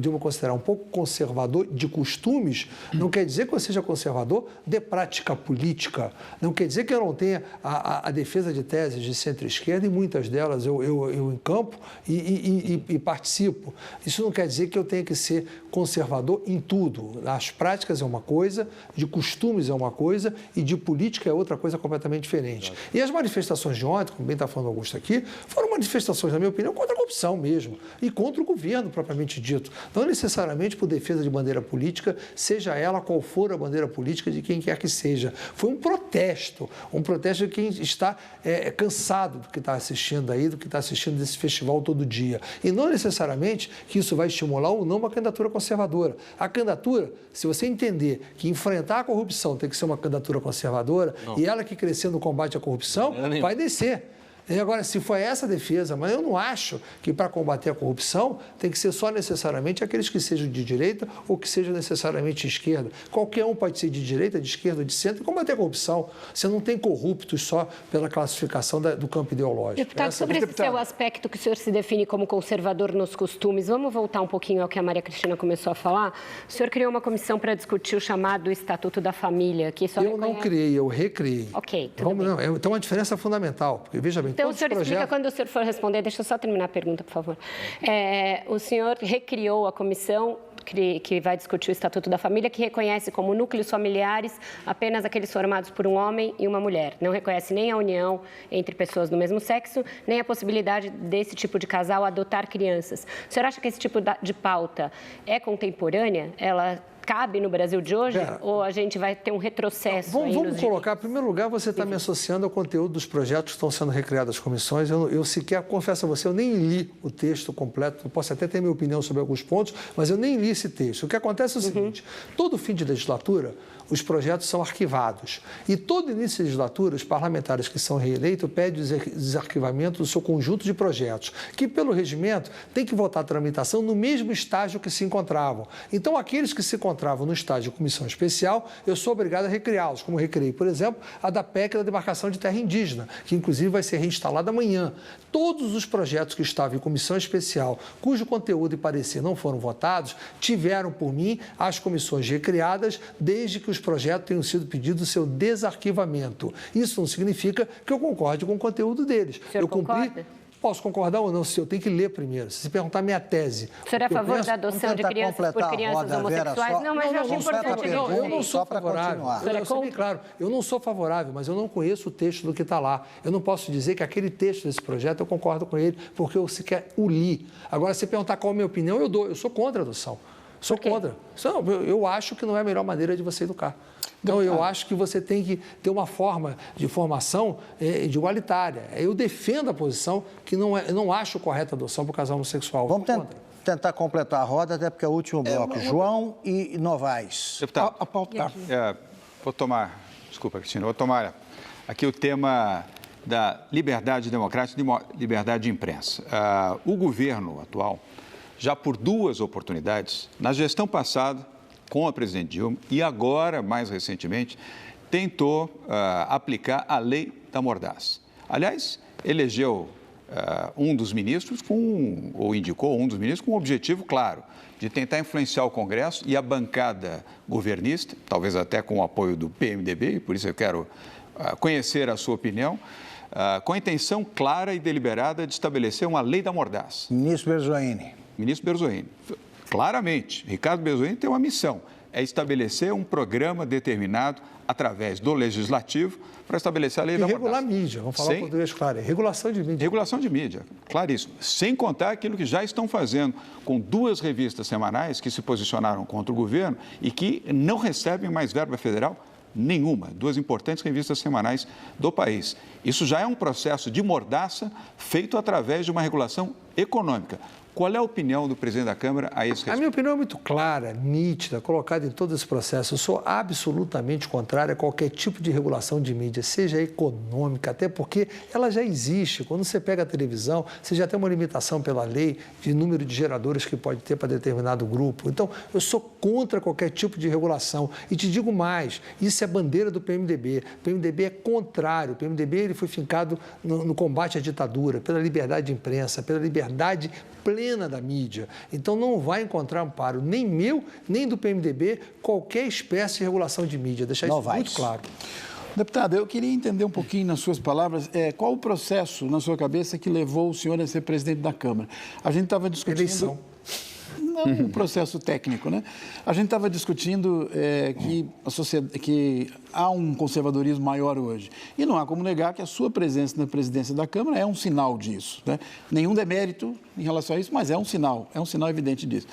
eu me considerar um pouco conservador de costumes, não quer dizer que eu seja conservador de prática política, não quer dizer que eu não tenha a defesa de teses de centro-esquerda, e muitas delas eu encampo e participo. Isso não quer dizer que eu tenha que ser conservador em tudo. As práticas é uma coisa, de costumes é uma coisa e de política é outra coisa completamente diferente. E as manifestações de ontem, como bem está falando Augusto aqui, foram manifestações, na minha opinião, contra a corrupção mesmo e contra o governo propriamente dito. Não necessariamente por defesa de bandeira política, seja ela qual for a bandeira política de quem quer que seja. Foi um protesto de quem está cansado do que está assistindo aí, do que está assistindo desse festival todo dia. E não necessariamente que isso vai estimular ou não uma candidatura conservadora. A candidatura, se você entender que enfrentar a corrupção tem que ser uma candidatura conservadora e ela que crescer no combate à corrupção, vai descer. E agora, se for essa a defesa, mas eu não acho que para combater a corrupção tem que ser só necessariamente aqueles que sejam de direita ou que sejam necessariamente de esquerda. Qualquer um pode ser de direita, de esquerda, de centro e combater a corrupção. Você não tem corruptos só pela classificação do campo ideológico. Deputado, sobre esse seu aspecto que o senhor se define como conservador nos costumes, vamos voltar um pouquinho ao que a Maria Cristina começou a falar? O senhor criou uma comissão para discutir o chamado Estatuto da Família, que só não criei, eu recriei. Ok, tudo bem. Não, então, uma diferença fundamental, porque veja bem, então, o senhor explica quando o senhor for responder. Deixa eu só terminar a pergunta, por favor. O senhor recriou a comissão que vai discutir o Estatuto da Família, que reconhece como núcleos familiares apenas aqueles formados por um homem e uma mulher. Não reconhece nem a união entre pessoas do mesmo sexo, nem a possibilidade desse tipo de casal adotar crianças. O senhor acha que esse tipo de pauta é contemporânea? Ela cabe no Brasil de hoje? Ou a gente vai ter um retrocesso? Vamos colocar, em primeiro lugar, você está me associando ao conteúdo dos projetos que estão sendo recriados as comissões. Eu sequer, confesso a você, eu nem li o texto completo. Eu posso até ter minha opinião sobre alguns pontos, mas eu nem li esse texto. O que acontece é o seguinte, todo fim de legislatura, os projetos são arquivados. E todo início de legislatura, os parlamentares que são reeleitos pedem o desarquivamento do seu conjunto de projetos, que, pelo regimento, tem que votar a tramitação no mesmo estágio que se encontravam. Então, aqueles que se encontravam no estágio de comissão especial, eu sou obrigado a recriá-los, como recriei, por exemplo, a da PEC da demarcação de terra indígena, que, inclusive, vai ser reinstalada amanhã. Todos os projetos que estavam em comissão especial, cujo conteúdo e parecer não foram votados, tiveram, por mim, as comissões recriadas, desde que os projetos tenham sido pedidos o seu desarquivamento. Isso não significa que eu concorde com o conteúdo deles. O senhor concorda? Posso concordar ou não, se eu tenho que ler primeiro. Se você perguntar minha tese. O senhor é a favor da adoção de crianças por crianças homossexuais? Não, mas eu acho importante. Eu não sou favorável. Eu sou bem claro, eu não sou favorável, mas eu não conheço o texto do que está lá. Eu não posso dizer que aquele texto desse projeto eu concordo com ele, porque eu sequer o li. Agora, se perguntar qual é a minha opinião, eu dou. Eu sou contra a adoção. Sou contra. Eu acho que não é a melhor maneira de você educar. Então, eu acho que você tem que ter uma forma de formação de igualitária. Eu defendo a posição que não acho correta a adoção para o casal homossexual. Vamos tentar completar a roda, até porque é o último bloco. João e Novaes. Deputado, vou tomar, desculpa, Cristina, vou tomar aqui o tema da liberdade democrática e liberdade de imprensa. O governo atual, já por 2 oportunidades, na gestão passada, com a presidente Dilma, e agora, mais recentemente, tentou aplicar a lei da mordaça. Aliás, elegeu um dos ministros ou indicou um dos ministros com um objetivo claro, de tentar influenciar o Congresso e a bancada governista, talvez até com o apoio do PMDB, e por isso eu quero conhecer a sua opinião, com a intenção clara e deliberada de estabelecer uma lei da mordaça. Ministro Berzoini. Ministro Berzoini. Claramente, Ricardo Berzoini tem uma missão, é estabelecer um programa determinado através do Legislativo para estabelecer a lei da mordaça. Regular a mídia, vamos falar em português claro, regulação de mídia. Regulação de mídia, claríssimo. Sem contar aquilo que já estão fazendo com 2 revistas semanais que se posicionaram contra o governo e que não recebem mais verba federal nenhuma, 2 importantes revistas semanais do país. Isso já é um processo de mordaça feito através de uma regulação econômica. Qual é a opinião do presidente da Câmara a esse respeito? A minha opinião é muito clara, nítida, colocada em todo esse processo. Eu sou absolutamente contrário a qualquer tipo de regulação de mídia, seja econômica, até porque ela já existe. Quando você pega a televisão, você já tem uma limitação pela lei de número de geradores que pode ter para determinado grupo. Então, eu sou contra qualquer tipo de regulação. E te digo mais, isso é bandeira do PMDB. O PMDB é contrário. O PMDB ele foi fincado no combate à ditadura, pela liberdade de imprensa, pela liberdade plena plena da mídia. Então, não vai encontrar amparo nem meu, nem do PMDB, qualquer espécie de regulação de mídia. Deixar isso muito claro. Deputado, eu queria entender um pouquinho nas suas palavras, qual o processo na sua cabeça que levou o senhor a ser presidente da Câmara? A gente estava discutindo... Eleição. Não um processo técnico, né? A gente estava discutindo que há um conservadorismo maior hoje. E não há como negar que a sua presença na presidência da Câmara é um sinal disso, né? Nenhum demérito em relação a isso, mas é um sinal evidente disso.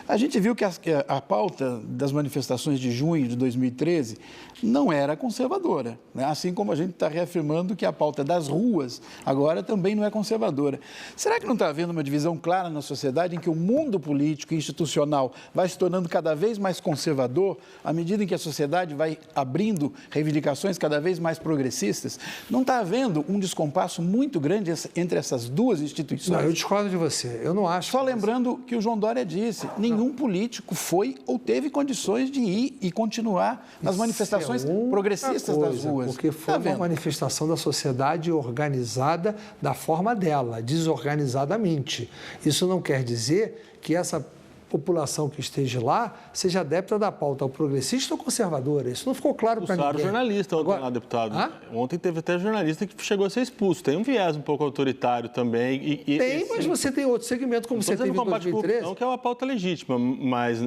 A gente viu que a pauta das manifestações de junho de 2013 não era conservadora, né? Assim como a gente está reafirmando que a pauta das ruas agora também não é conservadora. Será que não está havendo uma divisão clara na sociedade em que o mundo político e institucional vai se tornando cada vez mais conservador à medida em que a sociedade vai abrindo reivindicações cada vez mais progressistas? Não está havendo um descompasso muito grande entre essas duas instituições? Não, eu discordo de você. Eu não acho. Só lembrando que o João Dória disse, nenhum político foi ou teve condições de ir e continuar nas manifestações progressistas das ruas. Porque foi uma manifestação da sociedade organizada da forma dela, desorganizadamente. Isso não quer dizer que essa população que esteja lá seja adepta da pauta progressista ou conservadora. Isso não ficou claro para ninguém. Jornalista ontem lá, deputado. Ontem teve até jornalista que chegou a ser expulso. Tem um viés um pouco autoritário também. Mas você tem outro segmento, como você teve em 2013. Não, que é uma pauta legítima, mas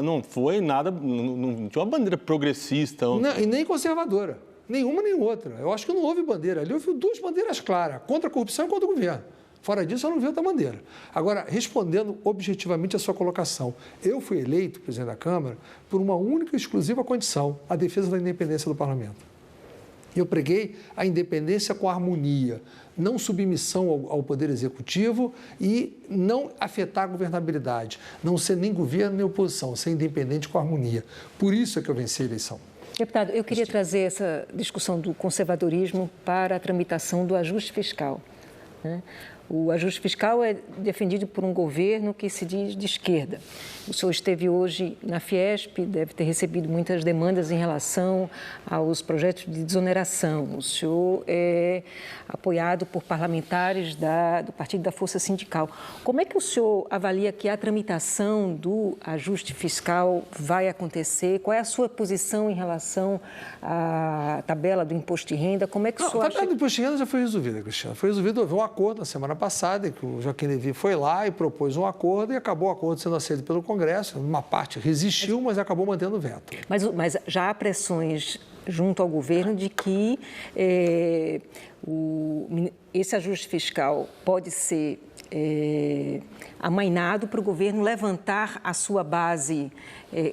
não foi nada, não tinha uma bandeira progressista. Não, e nem conservadora. Nenhuma nem outra. Eu acho que não houve bandeira. Ali houve duas bandeiras claras, contra a corrupção e contra o governo. Fora disso, eu não vi outra bandeira. Agora, respondendo objetivamente a sua colocação, eu fui eleito presidente da Câmara por uma única e exclusiva condição, a defesa da independência do Parlamento. Eu preguei a independência com harmonia, não submissão ao Poder Executivo e não afetar a governabilidade, não ser nem governo nem oposição, ser independente com harmonia. Por isso é que eu venci a eleição. Deputado, eu queria trazer essa discussão do conservadorismo para a tramitação do ajuste fiscal, né? O ajuste fiscal é defendido por um governo que se diz de esquerda. O senhor esteve hoje na Fiesp, deve ter recebido muitas demandas em relação aos projetos de desoneração. O senhor é apoiado por parlamentares do Partido da Força Sindical. Como é que o senhor avalia que a tramitação do ajuste fiscal vai acontecer? Qual é a sua posição em relação à tabela do imposto de renda? Como é que o senhor acha... A tabela do imposto de renda já foi resolvida, Cristiano. Foi resolvido, houve um acordo na semana passada, que o Joaquim Levy foi lá e propôs um acordo e acabou o acordo sendo aceito pelo Congresso. Uma parte resistiu, mas acabou mantendo o veto. Mas já há pressões junto ao governo de que esse ajuste fiscal pode ser amainado para o governo levantar a sua base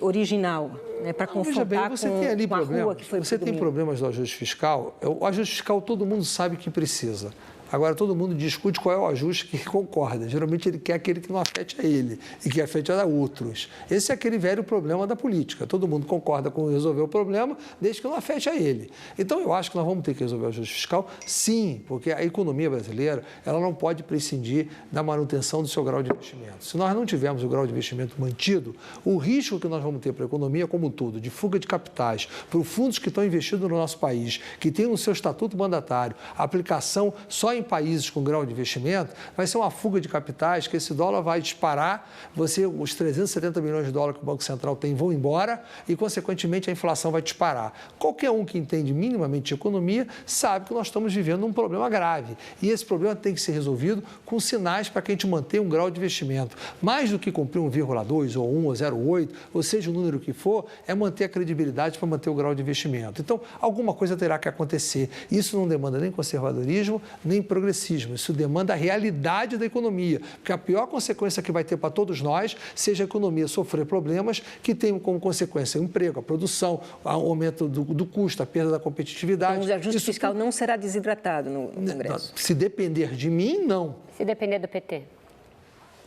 original, né, para confrontar com a rua que foi. Você tem problemas do ajuste fiscal. O ajuste fiscal todo mundo sabe que precisa. Agora, todo mundo discute qual é o ajuste que concorda. Geralmente, ele quer aquele que não afete a ele e que afete a outros. Esse é aquele velho problema da política. Todo mundo concorda com resolver o problema, desde que não afete a ele. Então, eu acho que nós vamos ter que resolver o ajuste fiscal, sim, porque a economia brasileira ela não pode prescindir da manutenção do seu grau de investimento. Se nós não tivermos o grau de investimento mantido, o risco que nós vamos ter para a economia como um todo, de fuga de capitais, para os fundos que estão investidos no nosso país, que tem no seu estatuto mandatário, a aplicação só em países com grau de investimento, vai ser uma fuga de capitais, que esse dólar vai disparar, os 370 milhões de dólares que o Banco Central tem vão embora e, consequentemente, a inflação vai disparar. Qualquer um que entende minimamente de economia sabe que nós estamos vivendo um problema grave. E esse problema tem que ser resolvido com sinais para que a gente mantenha um grau de investimento. Mais do que cumprir 1,2 ou 1 ou 0,8, ou seja, o número que for, é manter a credibilidade para manter o grau de investimento. Então, alguma coisa terá que acontecer. Isso não demanda nem conservadorismo, nem progressismo. Isso demanda a realidade da economia, porque a pior consequência que vai ter para todos nós seja a economia sofrer problemas que tenham como consequência o emprego, a produção, o aumento do custo, a perda da competitividade. Então, o ajuste fiscal não será desidratado no Congresso? Se depender de mim, não. Se depender do PT?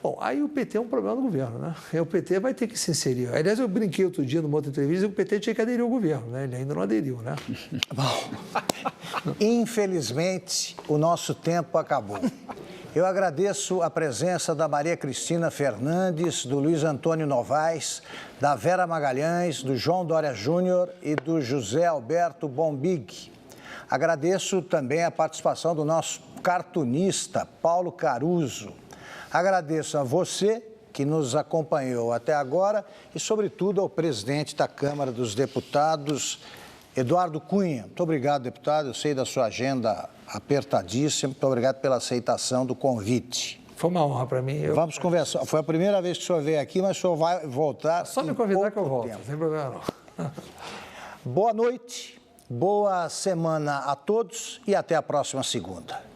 Bom, aí o PT é um problema do governo, né? O PT vai ter que se inserir. Aliás, eu brinquei outro dia numa outra entrevista que o PT tinha que aderir ao governo, né? Ele ainda não aderiu, né? Bom, infelizmente, o nosso tempo acabou. Eu agradeço a presença da Maria Cristina Fernandes, do Luiz Antônio Novaes, da Vera Magalhães, do João Dória Júnior e do José Alberto Bombig. Agradeço também a participação do nosso cartunista, Paulo Caruso. Agradeço a você que nos acompanhou até agora e, sobretudo, ao presidente da Câmara dos Deputados, Eduardo Cunha. Muito obrigado, deputado. Eu sei da sua agenda apertadíssima. Muito obrigado pela aceitação do convite. Foi uma honra para mim. Vamos conversar. Foi a primeira vez que o senhor veio aqui, mas o senhor vai voltar. Só me convidar que eu volto, não tem problema não. Boa noite, boa semana a todos e até a próxima segunda.